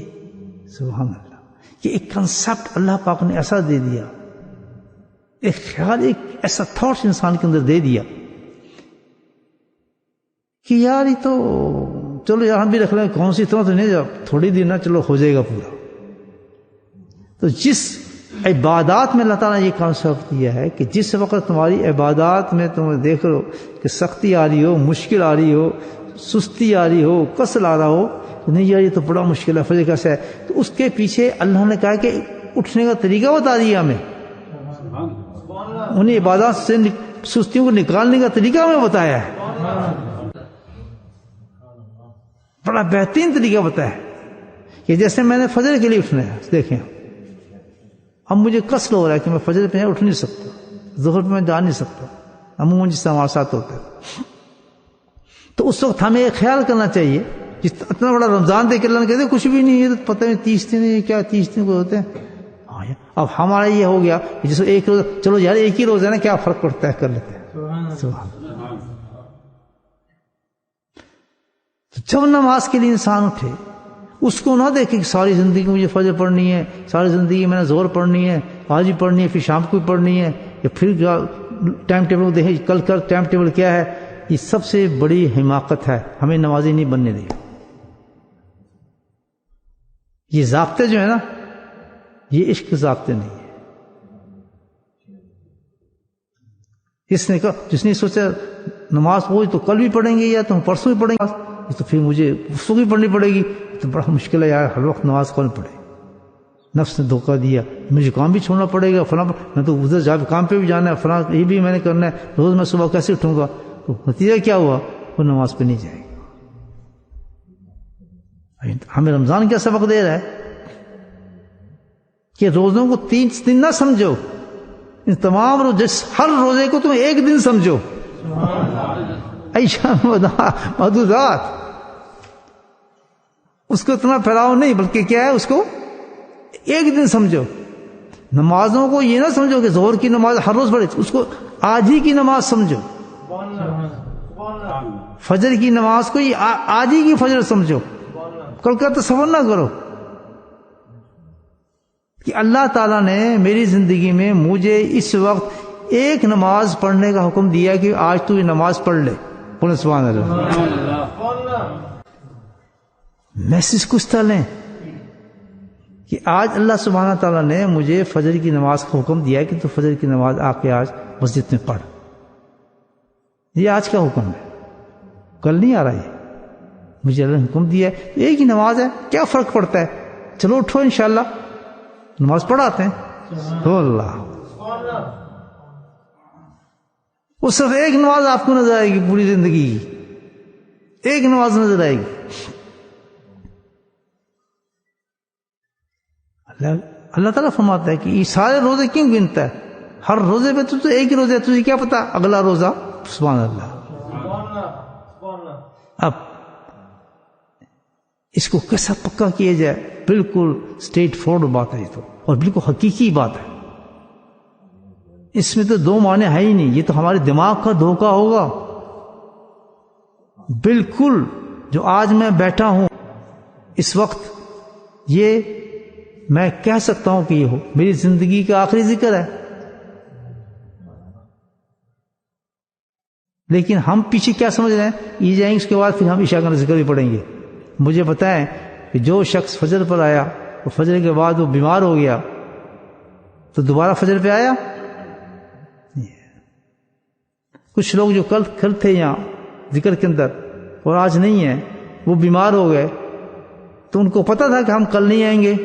سبحان اللہ کہ ایک کنسپٹ اللہ پاک نے ایسا دے دیا, ایک خیال, ایک ایسا تھاٹس انسان کے اندر دے دیا کہ یار یہ تو چلو یار ہم بھی رکھ لیں, کون سی طرح تو نہیں, تھوڑی دیر نہ چلو ہو جائے گا پورا. تو جس عبادات میں اللہ تعالیٰ نے یہ کانسیپٹ دیا ہے کہ جس وقت تمہاری عبادات میں تم دیکھ لو کہ سختی آ رہی ہو, مشکل آ رہی ہو, سستی آ رہی ہو, کسل آ رہا ہو, نہیں یار یہ تو بڑا مشکل ہے, فجر کیسا ہے, تو اس کے پیچھے اللہ نے کہا کہ اٹھنے کا طریقہ بتا دیا ہمیں, انہیں عبادات سے سستیوں کو نکالنے کا طریقہ ہمیں بتایا ہے, بڑا بہترین طریقہ بتایا ہے. کہ جیسے میں نے فجر کے لیے اٹھنا ہے, دیکھیں اب مجھے کسل ہو رہا ہے کہ میں فجر پہ اٹھ نہیں سکتا, ظہر پہ میں جا نہیں سکتا, عموماً جس سے ہمارے ساتھ ہوتا ہے. تو اس وقت ہمیں یہ خیال کرنا چاہیے, جس اتنا بڑا رمضان دے کے اللہ نے کہتے ہیں کچھ بھی نہیں, یہ تو پتہ نہیں 30 دن کیا 30 دن کو ہوتے ہیں. اب ہمارا یہ ہو گیا جس ایک روز, چلو یار ایک ہی روز ہے نا, کیا فرق پڑتا ہے, کر لیتے ہیں. سبحان جب نماز کے لیے انسان اٹھے, اس کو نہ دیکھے کہ ساری زندگی مجھے فجر پڑھنی ہے, ساری زندگی میں نے زور پڑھنی ہے, آج ہی پڑھنی ہے, پھر شام کو بھی پڑھنی ہے, یا پھر ٹائم ٹیبل دیکھیں کل کا ٹائم ٹیبل کیا ہے. یہ سب سے بڑی حماقت ہے, ہمیں نمازی نہیں بننے دے. یہ ضابطے جو ہے نا, یہ عشق ضابطے نہیں ہے. اس نے کہا، جس نے سوچا نماز پڑھو تو کل بھی پڑھیں گے یا تو ہم پرسوں بھی پڑھیں گے، تو پھر مجھے پرسوں بھی پڑھنی پڑے گی، تو بڑا مشکل ہے یار، ہر وقت نماز کون پڑھے۔ نفس نے دھوکہ دیا، مجھے کام بھی چھوڑنا پڑے گا، فلاں میں تو ادھر جا کام پہ بھی جانا ہے، فلاں یہ بھی میں نے کرنا ہے، روز میں صبح کیسے اٹھوں گا؟ تو نتیجہ کیا ہوا؟ وہ نماز پہ نہیں جائے گا۔ ہمیں رمضان کیا سبق دے رہا ہے کہ روزوں کو 3 دن نہ سمجھو، ان تمام ہر روزے کو تم ایک دن سمجھو، ایام محدودات، اس کو اتنا پھیلاؤ نہیں، بلکہ کیا ہے، اس کو ایک دن سمجھو۔ نمازوں کو یہ نہ سمجھو کہ ظہر کی نماز ہر روز پڑھے، اس کو آج ہی کی نماز سمجھو، فجر کی نماز کو آج ہی کی فجر سمجھو، کل کا تصور نہ کرو کہ اللہ تعالیٰ نے میری زندگی میں مجھے اس وقت ایک نماز پڑھنے کا حکم دیا کہ آج تو یہ نماز پڑھ لے، بولے سبحان اللہ۔ میسج کچھ طرح لیں کہ آج اللہ سبحانہ تعالیٰ نے مجھے فجر کی نماز کا حکم دیا کہ تو فجر کی نماز آ کے آج مسجد میں پڑھ، یہ آج کا حکم ہے، کل نہیں آ رہا، یہ مجھے اللہ نے حکم دیا ہے، ایک ہی نماز ہے، کیا فرق پڑتا ہے، چلو اٹھو انشاءاللہ نماز پڑھاتے ہیں۔ تو اللہ، وہ صرف ایک نماز آپ کو نظر آئے گی پوری زندگی کی، ایک نماز نظر آئے گی۔ اللہ تعالیٰ فرماتا ہے کہ یہ سارے روزے کیوں گنتا ہے؟ ہر روزے پہ تو ایک ہی روزہ ہے، تجھے کیا پتا اگلا روزہ؟ سبحان اللہ۔ اب اس کو کیسا پکا کیا جائے؟ بالکل اسٹریٹ فارورڈ بات ہے یہ تو، اور بالکل حقیقی بات ہے، اس میں تو دو معنی ہے ہی نہیں، یہ تو ہمارے دماغ کا دھوکہ ہوگا۔ بالکل جو آج میں بیٹھا ہوں اس وقت، یہ میں کہہ سکتا ہوں کہ یہ ہو میری زندگی کا آخری ذکر ہے، لیکن ہم پیچھے کیا سمجھ رہے ہیں؟ یہ جائیں گے اس کے بعد پھر ہم عشاء کا ذکر بھی پڑھیں گے۔ مجھے بتائیں کہ جو شخص فجر پر آیا اور فجر کے بعد وہ بیمار ہو گیا تو دوبارہ فجر پہ آیا؟ کچھ لوگ جو کل تھے یہاں ذکر کے اندر اور آج نہیں ہیں، وہ بیمار ہو گئے تو ان کو پتا تھا کہ ہم کل نہیں آئیں گے۔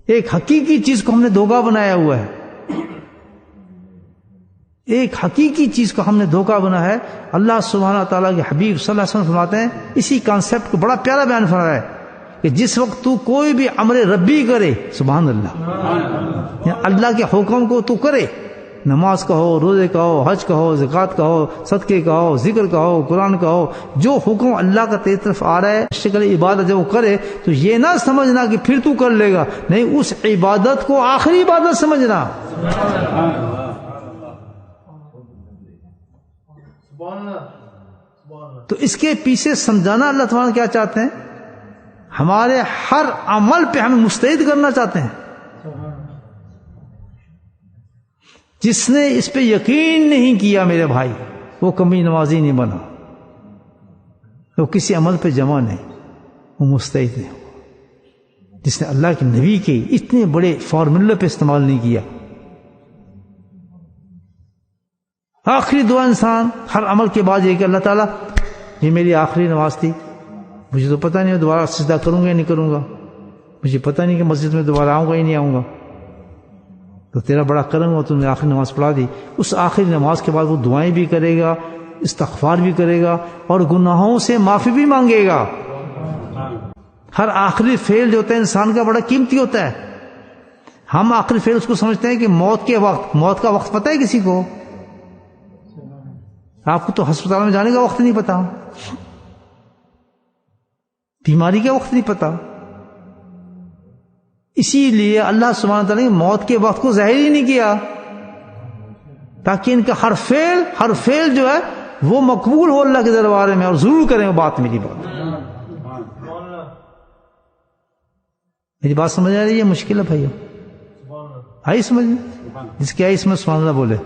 ایک حقیقی چیز کو ہم نے دھوکہ بنایا ہوا ہے، ایک حقیقی چیز کو ہم نے دھوکہ بنا ہے۔ اللہ سبحانہ تعالیٰ کے حبیب صلی اللہ علیہ وسلم فرماتے ہیں، اسی کانسیپٹ کو بڑا پیارا بیان فرمایا ہے کہ جس وقت تو کوئی بھی امر ربی کرے، سبحان اللہ، اللہ کے حکم کو تو کرے، نماز کا ہو، روزے کا ہو، حج کا ہو، زکوٰۃ کا ہو، صدقے کا ہو، ذکر کا ہو، قرآن کا ہو، جو حکم اللہ کا تیری طرف آ رہا ہے شکل عبادت جب وہ کرے تو یہ نہ سمجھنا کہ پھر تو کر لے گا، نہیں، اس عبادت کو آخری عبادت سمجھنا۔ تو اس کے پیچھے سمجھانا اللہ تعالیٰ کیا چاہتے ہیں؟ ہمارے ہر عمل پہ ہمیں مستعد کرنا چاہتے ہیں۔ جس نے اس پہ یقین نہیں کیا میرے بھائی، وہ کمی نمازی نہیں بنا، وہ کسی عمل پہ جمع نہیں، وہ مستعد نہیں ہوا۔ جس نے اللہ کے نبی کے اتنے بڑے فارمولے پہ استعمال نہیں کیا۔ آخری دعا انسان ہر عمل کے بعد یہ کہ اللہ تعالیٰ یہ میری آخری نماز تھی، مجھے تو پتہ نہیں میں دوبارہ سجدہ کروں گا یا نہیں کروں گا، مجھے پتہ نہیں کہ مسجد میں دوبارہ آؤں گا یا نہیں آؤں گا، تو تیرا بڑا کرم ہو، تم نے آخری نماز پڑھا دی۔ اس آخری نماز کے بعد وہ دعائیں بھی کرے گا، استغفار بھی کرے گا، اور گناہوں سے معافی بھی مانگے گا۔ ہر آخری فعل جو ہوتا ہے انسان کا بڑا قیمتی ہوتا ہے۔ ہم آخری فعل اس کو سمجھتے ہیں کہ موت کے وقت، موت کا وقت پتہ ہے کسی کو؟ آپ کو تو ہسپتال میں جانے کا وقت نہیں پتا، بیماری کا وقت نہیں پتا، اسی لیے اللہ سبحانہ تعالیٰ نے موت کے وقت کو ظاہر ہی نہیں کیا، تاکہ ان کا ہر فعل جو ہے وہ مقبول ہو اللہ کے دربار میں، اور ضرور کریں وہ بات، میری بات سمجھ آ رہی ہے؟ مشکل ہے بھائیو، آئی سمجھ میں؟ جس کی آئی اس میں سبحان اللہ بولے۔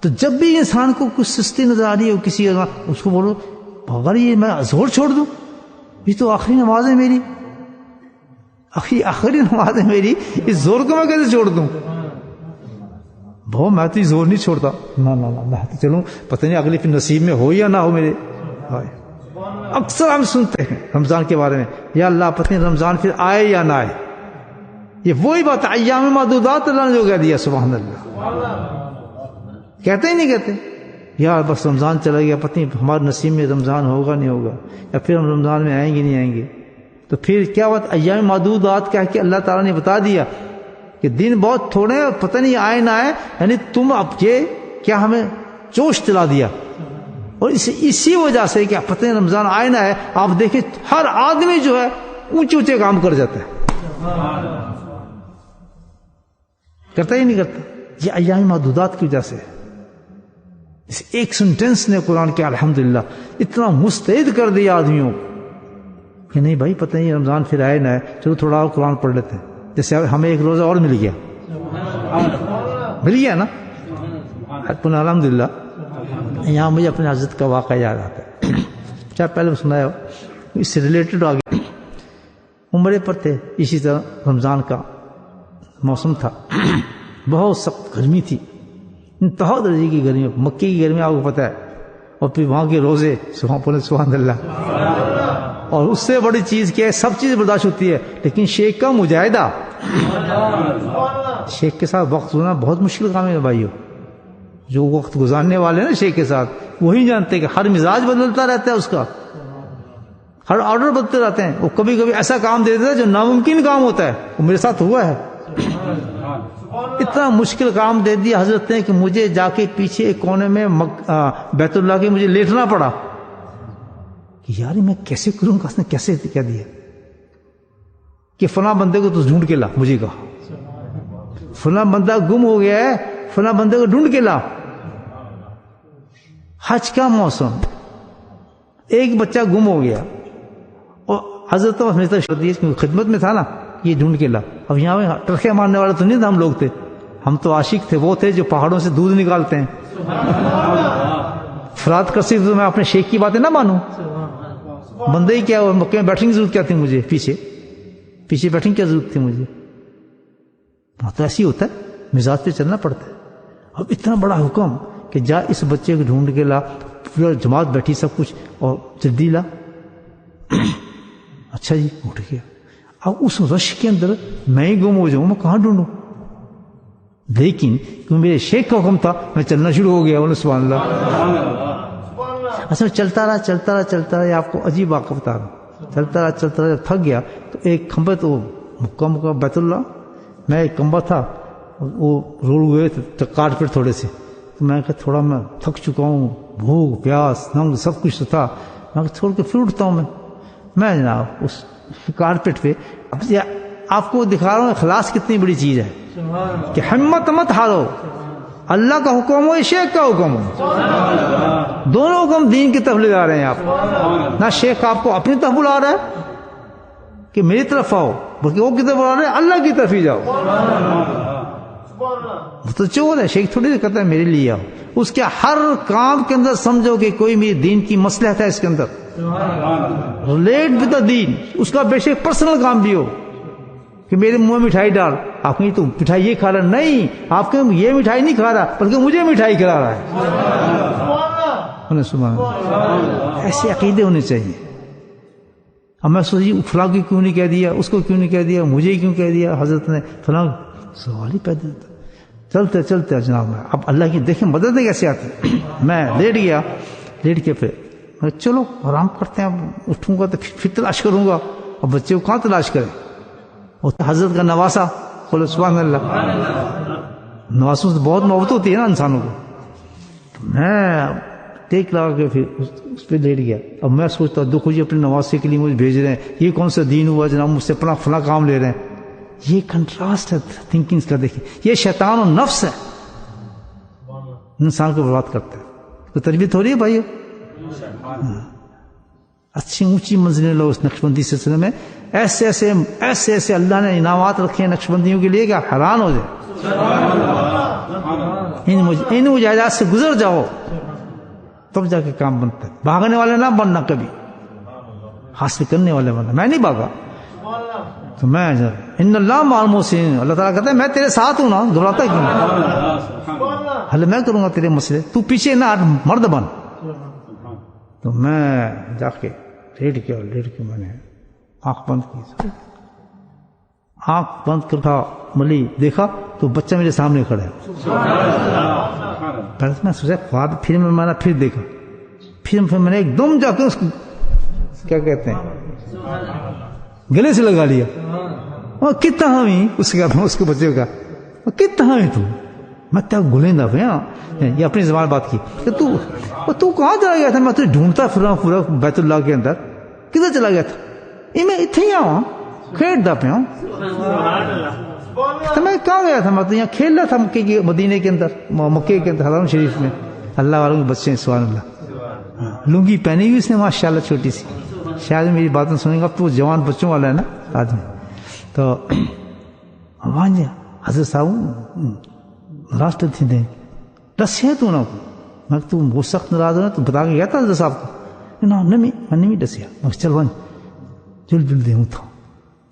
تو جب بھی انسان کو کچھ سستی نظر آ رہی ہے کسی، اس کو بولو اگر یہ میں زور چھوڑ دوں، یہ تو آخری نماز ہے میری، آخری نماز ہے میری، اس زور کو میں کیسے چھوڑ دوں؟ بھاؤ میں تو زور نہیں چھوڑتا، نہ میں تو چلوں، پتہ نہیں اگلی پھر نصیب میں ہو یا نہ ہو میرے. اکثر ہم سنتے ہیں رمضان کے بارے میں، یا اللہ پتہ نہیں رمضان پھر آئے یا نہ آئے. یہ وہی بات ایام معدودات اللہ نے جو کہہ دیا، سبحان اللہ. کہتے ہی نہیں کہتے یار بس رمضان چلا گیا، پتہ نہیں ہمارے نصیب میں رمضان ہوگا نہیں ہوگا، یا پھر ہم رمضان میں آئیں گے نہیں آئیں گے. تو پھر کیا بات ایام معدودات کہہ کے اللہ تعالیٰ نے بتا دیا کہ دن بہت تھوڑے ہیں، پتہ نہیں آئے نہ آئے. یعنی تم اب یہ کیا ہمیں جوش دلا دیا. اور اسی وجہ سے کیا پتہ نہیں رمضان آئے نہ آئے، آپ دیکھیں ہر آدمی جو ہے اونچے اونچے کام کر جاتا ہے. کرتا ہی نہیں کرتا. یہ ایام معدودات کی وجہ سے اس ایک سینٹنس نے قرآن کے الحمدللہ اتنا مستعد کر دیا آدمیوں کو کہ نہیں بھائی پتہ نہیں رمضان پھر آئے نہ آئے، چلو تھوڑا اور قرآن پڑھ لیتے ہیں. جیسے ہمیں ایک روزہ اور مل گیا نا. الحمدللہ. یہاں مجھے اپنے حضرت کا واقعہ یاد آتا ہے، چاہے پہلے سنایا ہو، اس سے ریلیٹڈ آ گیا. عمرے پر تھے، اسی طرح رمضان کا موسم تھا، بہت سخت گرمی تھی، انتہا درجے کی گرمی. مکے کی گرمی آپ کو پتہ ہے، اور پھر وہاں کے روزے، سبحان اللہ. اور اس سے بڑی چیز کیا ہے، سب چیز برداشت ہوتی ہے، لیکن شیخ کا مجاہدہ، شیخ کے ساتھ وقت گزارنا بہت مشکل کام ہے بھائیو. جو وقت گزارنے والے ہیں نا شیخ کے ساتھ، وہی جانتے ہیں کہ ہر مزاج بدلتا رہتا ہے اس کا، ہر آرڈر بدلتے رہتے ہیں. وہ کبھی کبھی ایسا کام دے دیتا ہے جو ناممکن کام ہوتا ہے. وہ میرے ساتھ ہوا ہے. اتنا مشکل کام دے دیا حضرت نے کہ مجھے جا کے پیچھے ایک کونے میں بیت اللہ کے مجھے لیٹنا پڑا کہ یار میں کیسے کروں گا. اس نے کیسے کہہ دیا کہ فلاں بندے کو تو ڈھونڈ کے لا. مجھے کہا فلاں بندہ گم ہو گیا ہے، فلاں بندے کو ڈھونڈ کے لا. حج کا موسم، ایک بچہ گم ہو گیا اور حضرت خدمت میں تھا نا، یہ ڈھونڈ کے لا. اب یہاں ٹرکے مارنے والے تو نہیں تھے ہم لوگ تھے، ہم تو عاشق تھے، وہ تھے جو پہاڑوں سے دودھ نکالتے ہیں. فرات کرسی تو میں اپنے شیخ کی باتیں نہ مانوں. بندے ہی کیا مکے میں بیٹھنے کی ضرورت کیا تھی مجھے، پیچھے بیٹھنے کی کیا ضرورت تھی مجھے. تو ایسے ہی ہوتا ہے، مزاج پہ چلنا پڑتا ہے. اب اتنا بڑا حکم کہ جا اس بچے کو ڈھونڈ کے لا، پورا جماعت بیٹھی سب کچھ، اور جلدی لا. اچھا جی اٹھ گیا. اب اس رش کے اندر میں ہی گم ہو جاؤں، میں کہاں ڈھونڈوں. لیکن کیونکہ میرے شیخ کا حکم تھا، میں چلنا شروع ہو گیا. سبحان اللہ. اصل چلتا رہا. آپ کو عجیب واقعہ بتا رہا ہوں. چلتا رہا جب تھک گیا تو ایک کھمبا، تو مکہ بیت اللہ میں ایک کمبا تھا، وہ رول ہوئے تھے کارپیٹ تھوڑے سے. تو میں کہا تھوڑا میں تھک چکا ہوں، بھوک پیاس ننگ سب کچھ تو تھا، میں چھوڑ کے پھر اٹھتا ہوں. میں جناب اس کارپیٹ پہ آپ کو دکھا رہا ہوں اخلاص کتنی بڑی چیز ہے کہ ہمت مت ہارو. اللہ کا حکم ہو یا شیخ کا حکم ہو، دونوں حکم دین کی طرف لے جا رہے ہیں آپ. نہ شیخ آپ کو اپنی طرف بلا رہا ہے کہ میری طرف آؤ، بلکہ وہ کی طرف بلا رہے ہیں اللہ کی طرف ہی جاؤ. وہ تو چور ہے، شیخ تھوڑی کہتا ہے میرے لیے آؤ. اس کے ہر کام کے اندر سمجھو کہ کوئی میری دین کی مصلحت ہے اس کے اندر، ریلیٹ ود دا دین. اس کا بے شک پرسنل کام بھی ہو کہ میرے منہ میں مٹھائی ڈال، آپ کہیں تو مٹھائی یہ کھا رہا، نہیں آپ کہیں یہ مٹھائی نہیں کھا رہا بلکہ مجھے مٹھائی کھلا رہا ہے. سبحان اللہ. ایسے عقیدے ہونے چاہیے. اب میں سوچی فلاں کو کیوں نہیں کہہ دیا، اس کو کیوں نہیں کہہ دیا، مجھے کیوں کہہ دیا حضرت نے، فلاں سوال ہی پیدا ہوتا. چلتے جناب. میں اب اللہ کی دیکھیں مدد کیسے آتی. میں لیٹ کے پھر چلو آرام کرتے ہیں، اب اٹھوں گا تو پھر تلاش کروں گا. اب بچے کو کہاں تلاش کریں. حضرت کا نواسا، بولو سبحان اللہ. نواسوں سے بہت محبت ہوتی ہے نا انسانوں کو. میں ٹیک لگا کے پھر اس پہ لیٹ گیا. اب میں سوچتا ہوں دیکھو جی اپنے نواسے کے لیے مجھے بھیج رہے ہیں، یہ کون سا دین ہوا جناب، مجھ سے اپنا فلاں کام لے رہے ہیں. یہ کنٹراسٹ ہے تھنکنگ کا. دیکھیں یہ شیطان و نفس ہے، انسان کو برباد کرتا ہے. تو تربیت ہو رہی ہے بھائی. اچھی اونچی منزلیں لو اس نقشبندی سلسلے میں. ایسے اللہ نے انعامات رکھے ہیں نقشبندیوں کے لیے کہ آپ حیران ہو جائے. ان مجاہدات سے گزر جاؤ تب جا کے کام بنتا ہے. بھاگنے والے نہ بننا، کبھی حاصل کرنے والے بننا. میں نہیں بھاگا، تو میں ان اللہ مع المحسنین، اللہ تعالیٰ کہتا ہے میں تیرے ساتھ ہوں نا، گھبراتا کیوں؟ حل میں کروں گا تیرے مسئلے، تو پیچھے نہ ہٹ، مرد بن۔ تو میں جا کے لیٹ کے میں نے آنکھ بند کی، آنکھ بند کر تھا ملی دیکھا تو بچہ میرے سامنے کھڑا ہے۔ پہلے میں سوچا خواب، پھر میں نے پھر دیکھا، پھر میں نے ایک دم جا کے اس کو کیا کہتے ہیں گلے سے لگا لیا، کتنا ہوئی اس کے بچے کا، کتنا ہوئی تو میں کیا گلیندا پیا، یہ اپنی زبان بات کی کہ تو کہاں چلا گیا تھا؟ میں تو ڈھونڈتا پھر رہا ہوں پورا بیت اللہ کے اندر، کدھر چلا گیا تھا؟ یہ میں اتنے ہی آؤں کھیلتا پیا ہوں، تو میں کہاں گیا تھا؟ میں تو یہاں کھیل رہا تھا مکے کے مدینے کے اندر، مکے کے اندر حرم شریف میں، اللہ والوں کے بچے ہیں سبحان اللہ، لنگی پہنی ہوئی اس نے ماشاءاللہ چھوٹی سی، شاید میری باتیں سنیں گا تو جوان بچوں والا ہے نا آدمی۔ تو وہاں حضرت صاحب راستے تھے دیں دس ہے تو نا میں تو وہ سخت ناراض ہو نا تو بتا کے گیا تھا حضرت صاحب کو نا، نہیں دسیا، میں چل ون جل دے ہوں تھا،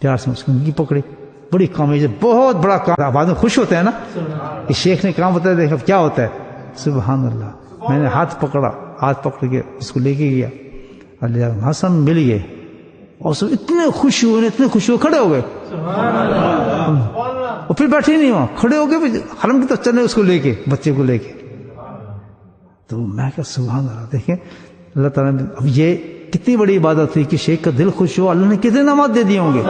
پیار سے اس کو پکڑے، بڑی کامیابی، بہت بڑا کام، بعد میں خوش ہوتا ہے نا کہ شیخ نے کام بتایا، دیکھا کیا ہوتا ہے، سبحان اللہ۔ میں نے ہاتھ پکڑا، ہاتھ پکڑ کے اس کو لے کے گیا، اللہ حسن مل گئے، اور سب اتنے خوش ہوئے، اتنے خوش ہوئے، کھڑے ہو گئے، اور پھر بیٹھے نہیں وہاں، کھڑے ہو گئے حرم کی طرف چلے اس کو لے کے، بچے کو لے کے۔ تو میں کہا سبحان اللہ، دیکھیں اللہ تعالیٰ نے، اب یہ کتنی بڑی عبادت تھی کہ شیخ کا دل خوش ہو، اللہ نے کتنے نعمات دے دیے ہوں گے۔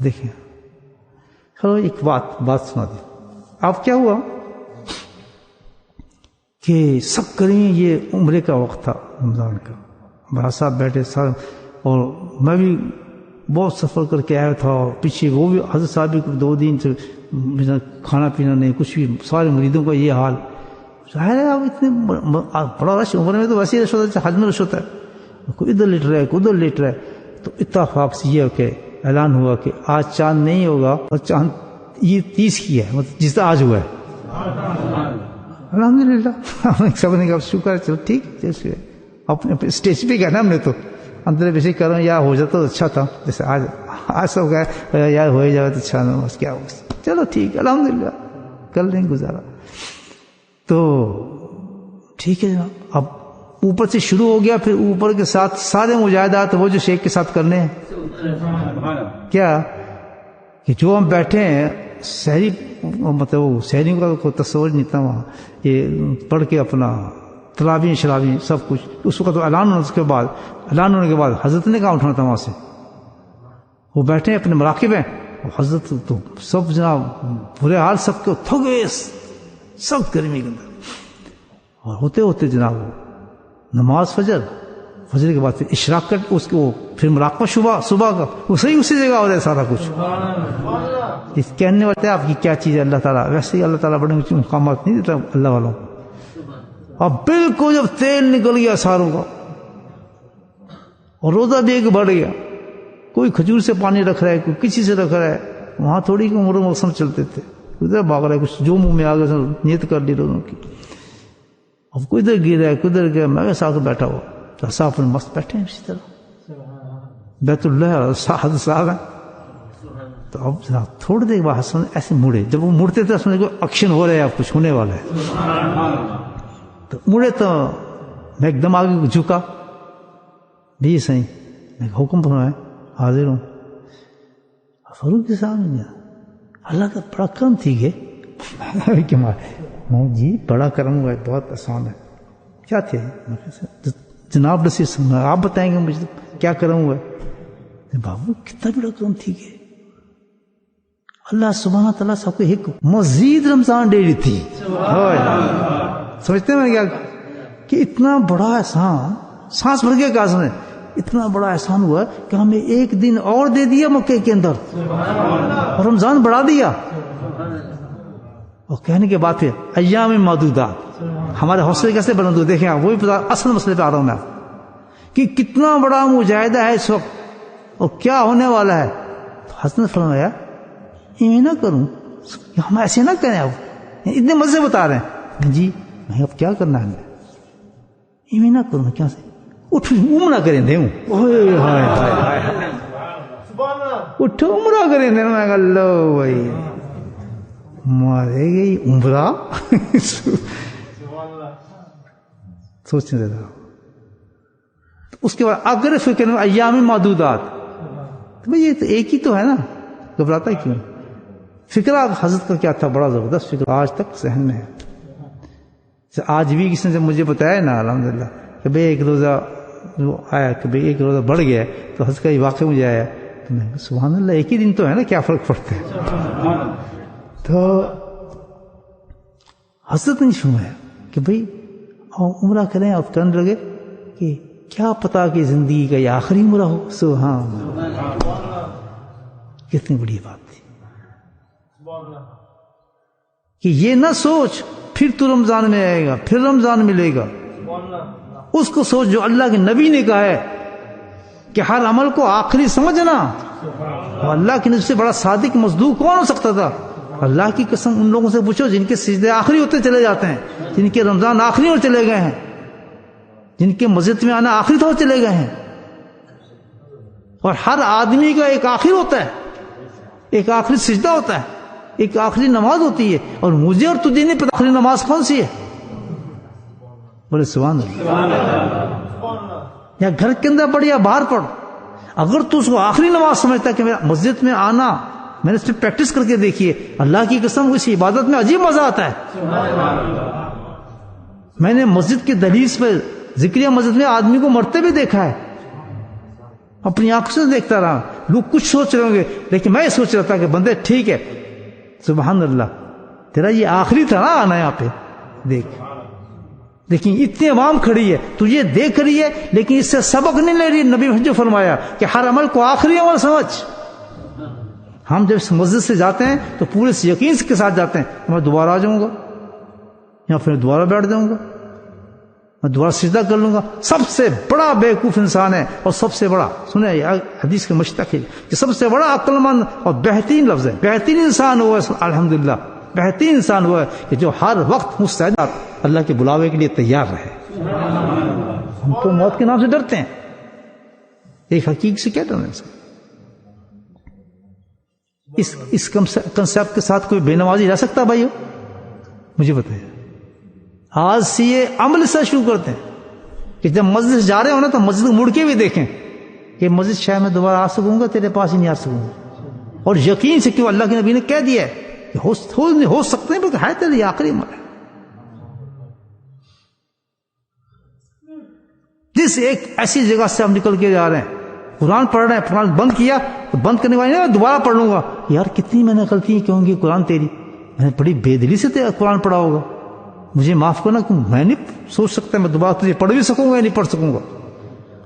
دیکھیں چلو ایک بات سنا دی، اب کیا ہوا کہ سب کریں، یہ عمرے کا وقت تھا رمضان کا، بڑا صاحب بیٹھے سارے، اور میں بھی بہت سفر کر کے آیا تھا، اور پیچھے وہ بھی حضرت صاحب بھی 2 دن سے کھانا پینا نہیں کچھ بھی، سارے مریدوں کا یہ حال، ظاہر ہے اب اتنے بڑا رش، عمر میں تو ویسے ہی رش ہوتا ہے، حج میں رش ہوتا ہے، کوئی ادھر لیٹ رہا ہے کوئی ادھر لیٹ رہا ہے۔ تو اتفاق سے یہ کہ اعلان ہوا کہ آج چاند نہیں ہوگا، اور چاند یہ 30 کی ہے، مطلب جس طرح آج ہوا ہے، الحمدللہ۔ سب نے کہا شکر ہے، چلو ٹھیک ہے، اپنے اسٹیج پہ کہنا ہم نے تو اندر ویسے کر رہا ہوں، یا ہو جاتا تو اچھا تھا، جیسے آج سب گئے یا ہو جائے تو اچھا نہ، بس کیا ہو، چلو ٹھیک ہے الحمدللہ کر لیں گزارا۔ تو ٹھیک ہے جناب، اب اوپر سے شروع ہو گیا، پھر اوپر کے ساتھ سارے مجاہدات وہ جو شیخ کے ساتھ کرنے ہیں، کیا کہ جو ہم بیٹھے ہیں سحری، مطلب وہ سحریوں کا کوئی تصور نہیں تھا وہاں، یہ پڑھ کے اپنا تلاوی شرابی سب کچھ، اس وقت اعلان ہونے کے بعد حضرت نے کہاں اٹھنا تھا وہاں سے، وہ بیٹھے ہیں اپنے مراقب ہیں، حضرت تو سب جناب برے حال، سب کو تھک گئے سخت گرمی کے اندر، اور ہوتے ہوتے جناب نماز فجر کے بعد پھر اشراق کر اس کو، پھر مراقبہ صبح کا، اسی جگہ ہو رہا ہے سارا کچھ۔ اس کہنے والے آپ کی کیا چیز ہے اللہ تعالیٰ، ویسے ہی اللہ تعالیٰ بڑے اونچے مقامات نہیں دیتا اللہ والوں کو۔ اب بالکل جب تیل نکل گیا ساروں کا، اور روزہ بھی ایک بڑھ گیا، کوئی کھجور سے پانی رکھ رہا ہے، کوئی کسی سے رکھ رہا ہے، وہاں تھوڑی کہ عمر موسم چلتے تھے، ادھر بھاگ رہا ہے، کچھ جو منہ میں آ گیا نیت کر لی روزوں کی، اب کوئی ادھر گر رہا ہے کوئی ادھر گیا، میں ساتھ بیٹھا ہوا، صاحب اپنے مست بیٹھے ہیں اسی طرح، بیت اللہ حضرت صاحب ہیں۔ تو اب جناب تھوڑی دیر بعد حسن ایسے مڑے، جب وہ مڑتے تھے سمجھے کوئی ایکشن ہو رہا ہے، اب کچھ ہونے والا ہے، تو مڑے تو میں ایک دم آگے جھکا، بھی صحیح میں حکم فرمایا حاضر ہوں۔ فاروق صاحب نے اللہ کا بڑا کرم تھی کہ جی بڑا کرم ہوا ہے، بہت آسان ہے، کیا تھے جناب رسول، آپ بتائیں گے مجھے کیا کرم ہوا ہے؟ بابو کتنا بڑا کرم تھی کہ اللہ سبحانہ تعالیٰ سب کو ایک مزید رمضان دے رہی تھی۔ سمجھتے ہیں میں کیا کہ اتنا بڑا احسان، سانس بھر کے کہا سنے، اتنا بڑا احسان ہوا کہ ہمیں ایک دن اور دے دیا مکے کے اندر، اور رمضان بڑھا دیا، اور کہنے کے بعد پھر ایام معدودات، ہمارے حوصلے کیسے بلند ہوئے، دیکھیں آپ وہی پتا، اصل مسئلے پہ آ رہا ہوں میں کہ کتنا بڑا مجاہدہ ہے اس وقت اور کیا ہونے والا ہے۔ تو حسن نے فرمایا یہ نہ کروں، ہم ایسے نہ کریں، اب اتنے مزے بتا رہے ہیں جی، میں اب کیا کرنا ہے، یہ نہ کروں، کیا سے اٹھ عمرہ کریں دے اٹھ عمرہ کریں دے. میں کہا لو بھائی مارے گئی عمرہ. سوچنے دیتا. اس کے بعد اگر فکر میں ایام معدودات, تو بھائی یہ تو ایک ہی تو ہے نا, گھبراتا ہے کیوں؟ فکرہ حضرت کا کیا تھا, بڑا زبردست فکر آج تک ذہن میں ہے. آج بھی کسی نے جب مجھے بتایا نا الحمدللہ کہ بھائی ایک روزہ جو آیا کہ بھائی ایک روزہ بڑھ گیا, تو حضرت کا یہ واقعہ مجھے آیا, تو میں سبحان اللہ ایک ہی دن تو ہے نا, کیا فرق پڑتا ہے. تو حضرت نے فرمایا کہ بھائی عمرہ کریں, اور کرنے لگے کہ کیا پتا کہ زندگی کا یہ آخری عمرہ ہو. سبحان اللہ, کتنی بڑی بات تھی کہ یہ نہ سوچ پھر تو رمضان میں آئے گا, پھر رمضان ملے گا. اس کو سوچ جو اللہ کے نبی نے کہا ہے کہ ہر عمل کو آخری سمجھنا. اللہ کی نزد سے بڑا صادق مصدوق کون ہو سکتا تھا؟ اللہ کی قسم ان لوگوں سے پوچھو جن کے سجدے آخری ہوتے چلے جاتے ہیں, جن کے رمضان آخری ہو چلے گئے ہیں, جن کے مسجد میں آنا آخری ہو چلے گئے ہیں. اور ہر آدمی کا ایک آخر ہوتا ہے, ایک آخری سجدہ ہوتا ہے, ایک آخری نماز ہوتی ہے. اور مجھے اور تجھے نہیں پتا آخری نماز کون سی ہے. بولے سبحان اللہ. یا گھر کے اندر پڑھ یا باہر پڑھ, اگر تو اس کو آخری نماز سمجھتا ہے کہ میرا مسجد میں آنا, میں نے اس پہ پریکٹس کر کے دیکھی ہے, اللہ کی قسم اس عبادت میں عجیب مزہ آتا ہے. میں نے مسجد کی دہلیز پہ ذکریہ مسجد میں آدمی کو مرتے بھی دیکھا ہے, اپنی آنکھوں سے دیکھتا رہا. لوگ کچھ سوچ رہے ہوں گے, لیکن میں سوچ رہا تھا کہ بندے ٹھیک ہے, سبحان اللہ, تیرا یہ آخری تھا نا آنا یہاں پہ, دیکھ. لیکن اتنی عوام کھڑی ہے, تجھے دیکھ رہی ہے, لیکن اس سے سبق نہیں لے رہی. نبی نے جو فرمایا کہ ہر عمل کو آخری عمل سمجھ. ہم جب اس مسجد سے جاتے ہیں تو پورے یقین کے ساتھ جاتے ہیں, میں دوبارہ آ جاؤں گا, یا پھر دوبارہ بیٹھ جاؤں گا, میں دوبارہ سجدہ کر لوں گا. سب سے بڑا بیوقوف انسان ہے, اور سب سے بڑا, سنیں حدیث کے مشتق ہے کہ سب سے بڑا عقل مند اور بہترین لفظ ہے, بہترین انسان ہوا ہے الحمدللہ, بہترین انسان ہوا ہے کہ جو ہر وقت مستعد اللہ کے بلاوے کے لیے تیار رہے. ہم تو موت کے نام سے ڈرتے ہیں, ایک حقیقت سے کیا ڈرنا ہے. اس کنسیپٹ کے ساتھ کوئی بے نمازی رہ سکتا بھائیو؟ مجھے بتائیے. آج سے یہ عمل سے شروع کرتے ہیں کہ جب مسجد سے جا رہے ہو نا, تو مسجد مڑ کے بھی دیکھیں کہ مسجد شاید میں دوبارہ آ سکوں گا, تیرے پاس ہی نہیں آ سکوں گا. اور یقین سے کیوں, اللہ کے نبی نے کہہ دیا ہے کہ ہو سکتے ہیں, بلکہ ہے تیرے آخری عمل ہے. جس ایک ایسی جگہ سے ہم نکل کے جا رہے ہیں, قرآن پڑھ رہے ہیں, قرآن بند کیا تو بند کرنے والے میں دوبارہ پڑھ لوں گا. یار کتنی میں نے غلطی کی ہوں گی قرآن تیری, میں نے بڑی بے دلی سے قرآن پڑھا ہوگا, مجھے معاف کرنا, میں نہیں سوچ سکتا میں دوبارہ تجھے پڑھ بھی سکوں گا یا نہیں پڑھ سکوں گا.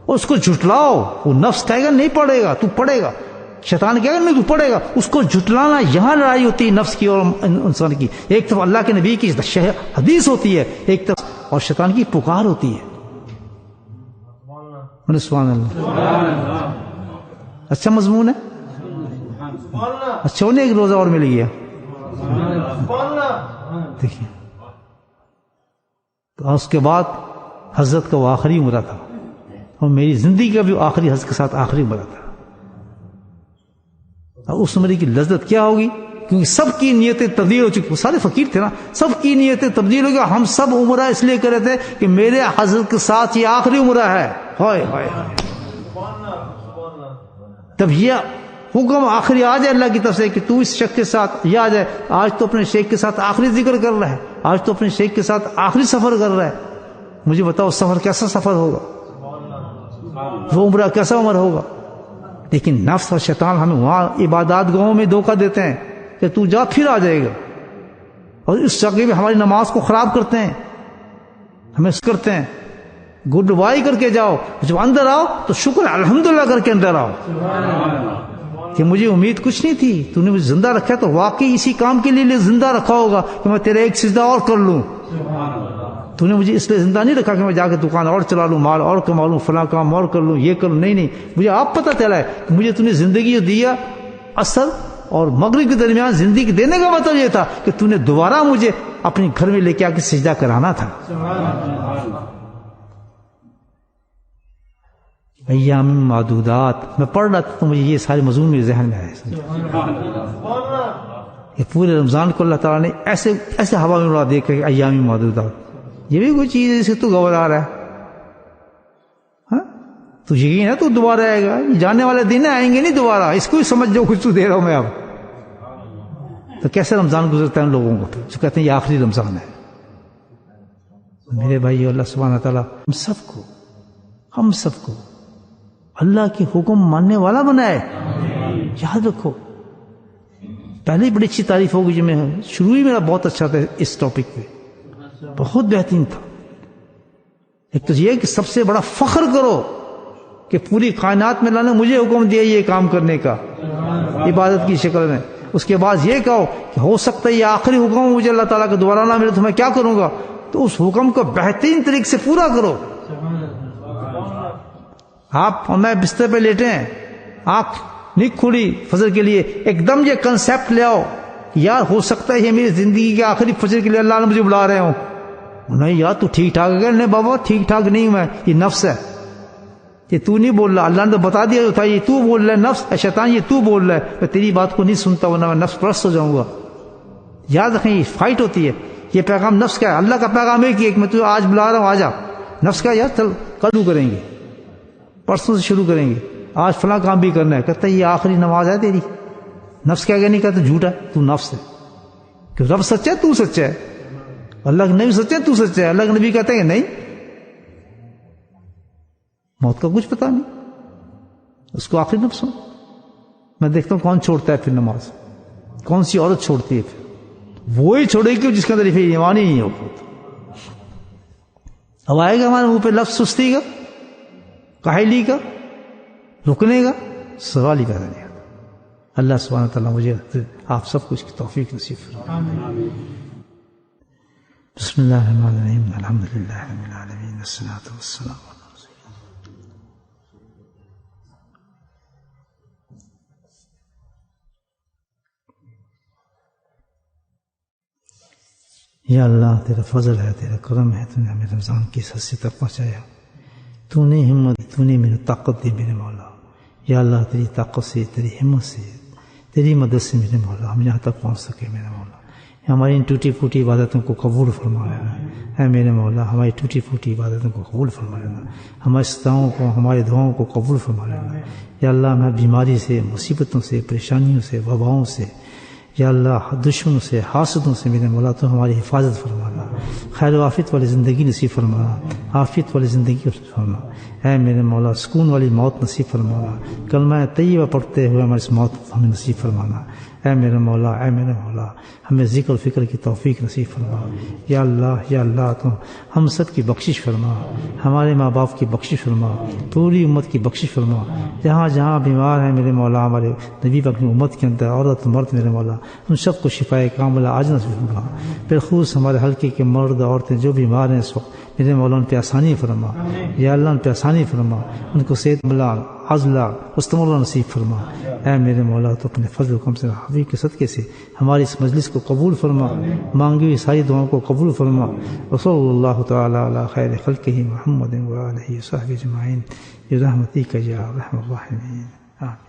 اور اس کو جھٹلاؤ, وہ نفس کہے گا نہیں پڑھے گا, تو پڑھے گا. شیطان کہے گا نہیں تو پڑھے گا. اس کو جھٹلانا, یہاں لڑائی ہوتی ہے نفس کی اور انسان کی. ایک طرف اللہ کے نبی کی حدیث ہوتی ہے, ایک طرف اور شیطان کی پکار ہوتی ہے. سبحان اللہ. اچھا مضمون ہے, اچھا انہیں ایک روزہ اور مل گیا. دیکھیے, تو اس کے بعد حضرت کا وہ آخری عمرہ تھا, اور میری زندگی کا بھی آخری حضرت کے ساتھ آخری عمرہ تھا. اور اس عمرے کی لذت کیا ہوگی, کیونکہ سب کی نیتیں تبدیل ہو چکی. وہ سارے فقیر تھے نا, سب کی نیتیں تبدیل ہو گئی. ہم سب عمرہ اس لیے کر رہے تھے کہ میرے حضرت کے ساتھ یہ آخری عمرہ ہے. ہائے ہائے, تب یہ حکم آخری آ جائے اللہ کی طرف سے کہ تو اس شیخ کے ساتھ یہ آ جائے. آج تو اپنے شیخ کے ساتھ آخری ذکر کر رہا ہے, آج تو اپنے شیخ کے ساتھ آخری سفر کر رہا ہے. مجھے بتاؤ سفر کیسا سفر ہوگا, وہ عمرہ کیسا عمر ہوگا. لیکن نفس اور شیطان ہمیں وہاں عبادات گاہوں میں دھوکہ دیتے ہیں کہ تو جا پھر آ جائے گا, اور اس جگہ میں ہماری نماز کو خراب کرتے ہیں, ہمیں کرتے ہیں گڈ بائی کر کے جاؤ, جب اندر آؤ تو شکر الحمدللہ کر کے اندر آؤ کہ مجھے امید کچھ نہیں تھی, تو نے مجھے زندہ رکھا تو واقعی اسی کام کے لیے زندہ رکھا ہوگا کہ میں تیرے ایک سجدہ اور کر لوں. تو نے مجھے اس لیے زندہ نہیں رکھا کہ میں جا کے دکان اور چلا لوں, مال اور کما لوں, فلاں کام اور کر لوں, یہ کر لوں. نہیں, مجھے آپ پتہ چلا ہے کہ مجھے تو نے زندگی جو دیا, اصل اور مغرب کے درمیان زندگی دینے کا مطلب یہ تھا کہ تو نے دوبارہ مجھے اپنے گھر میں لے کے آ کے سجدہ کرانا تھا. ایام معدودات. میں پڑھ رہا تھا تو مجھے یہ سارے مضمون میرے ذہن میں آئے کہ پورے رمضان کو اللہ تعالیٰ نے ایسے ایسے ہوا میں اڑا دے کر ایام معدودات. یہ بھی کوئی چیز ہے جسے تو گھبرا رہا ہے؟ ہاں تو یقین ہے تو دوبارہ آئے گا. یہ جانے والے دن آئیں گے نہیں دوبارہ. اس کو ہی سمجھ جاؤ کچھ تو دے رہا ہوں میں اب. تو کیسے رمضان گزرتا ہے ان لوگوں کو جو کہتے ہیں یہ آخری رمضان ہے. میرے بھائی اللہ سبحانہ تعالیٰ ہم سب کو اللہ کے حکم ماننے والا بنائے. یاد رکھو پہلے بڑی اچھی تعریف ہوگی جو میں شروع ہی میرا بہت اچھا تھا اس ٹاپک پہ, بہت بہترین تھا. ایک تو یہ کہ سب سے بڑا فخر کرو کہ پوری کائنات میں اللہ نے مجھے حکم دیا یہ کام کرنے کا عبادت کی شکل میں. اس کے بعد یہ کہو کہ ہو سکتا ہے یہ آخری حکم مجھے اللہ تعالیٰ کا دوبارہ نہ ملے تو میں کیا کروں گا. تو اس حکم کو بہترین طریقے سے پورا کرو. آپ اور میں بستر پہ لیٹے ہیں, آنکھ نہیں کھلی فجر کے لیے, ایک دم یہ کنسیپٹ لے آؤ یار ہو سکتا ہے یہ میری زندگی کے آخری فجر کے لیے اللہ نے مجھے بلا رہے ہوں. نہیں یار تو ٹھیک ٹھاک ہے. نہیں بابا ٹھیک ٹھاک نہیں ہوں میں, یہ نفس ہے, یہ تو نہیں بول رہا. اللہ نے تو بتا دیا تھا یہ تو بول رہا ہے. نفس ہے شیطان, یہ تو بول رہا ہے. میں تیری بات کو نہیں سنتا ورنہ میں نفس پرست ہو جاؤں گا. یاد رکھیں یہ فائٹ ہوتی ہے. یہ پیغام نفس کا ہے. اللہ کا پیغام ہے کہ میں تو آج بلا رہا ہوں, آ جا. نفس کا یار چل کل شروع کریں گے, پرسوں سے شروع کریں گے, آج فلاں کام بھی کرنا ہے. کہتا ہے یہ آخری نماز ہے تیری. نفس کیا نہیں کہتا جھوٹ ہے, تو نفس ہے. کہ رب سچا ہے تو سچا ہے, اللہ کے نبی سچا ہے تو سچا ہے. اللہ کے نبی کہتے ہیں نہیں موت کا کچھ پتا نہیں, اس کو آخری نفس ہو. میں دیکھتا ہوں کون چھوڑتا ہے پھر نماز, کون سی عورت چھوڑتی ہے پھر. وہی چھوڑے گی جس کے اندر ایمان ہی نہیں ہوگا. اب آئے گا ہمارے منہ پہ لفظ سستی کا, کاہلی کا, رکنے کا سوال ہی پیدا نہیں آتا. اللہ سبحانہ تعالیٰ مجھے آپ سب کو اس کی توفیق نصیب فرمائے. بسم اللہ الرحمن الرحیم الحمدللہ رب العالمین والصلاۃ والسلام علی رسول اللہ. یا اللہ تیرا فضل ہے, تیرا کرم ہے, تو نے ہمیں رمضان کی حیثیت تک پہنچایا. تو نے ہمت, تو نے میرے طاقت دی میرے مولا. یا اللہ تیری طاقت سے, تیری ہمت سے, تیری مدد سے میرے مولا ہم یہاں تک پہنچ سکے میرے مولا. ہماری ان ٹوٹی پھوٹی عبادتوں کو قبول فرما لینا اے میرے مولا. ہماری ٹوٹی پھوٹی عبادتوں کو قبول فرما لینا. ہماری استدعاؤں کو, ہماری دعاؤں کو قبول فرما لینا. یا اللہ ہمیں بیماری سے, مصیبتوں سے, پریشانیوں سے, وباؤں سے, یا اللہ دشمنوں سے, حاسدوں سے میرے مولا تو ہماری حفاظت فرمانا. خیر و عافیت والی زندگی نصیب فرمانا, عافیت والی زندگی نصیب فرمانا اے میرے مولا. سکون والی موت نصیب فرمانا. کلمہ طیبہ پڑھتے ہوئے ہماری اس موت ہمیں نصیب فرمانا اے میرے مولا. اے میرے مولا ہمیں ذکر و فکر کی توفیق نصیب فرما. یا اللہ تو ہم سب کی بخشش فرما, ہمارے ماں باپ کی بخشش فرما, پوری امت کی بخشش فرما. جہاں جہاں بیمار ہیں میرے مولا, ہمارے نبی پاک اپنی امت کے اندر عورت مرد میرے مولا ان سب کو شفائے کاملہ عاجل نصیب فرما. بالخصوص ہمارے حلقے کے مرد عورتیں جو بیمار ہیں اس وقت میرے مولا ان پہ آسانی فرما. یا اللہ ان پہ آسانی فرما, ان کو صحت ملا عضلہ مستمر نصیب فرما اے میرے مولا. تو اپنے فضل و کرم سے حبیب کے صدقے سے ہماری اس مجلس کو قبول فرما, مانگی ہوئی ساری دعاؤں کو قبول فرما. وصلی اللہ تعالی علی خیر خلقہ محمد و آلہ وصحبہ اجمعین برحمتک یا ارحم الراحمین. آمین.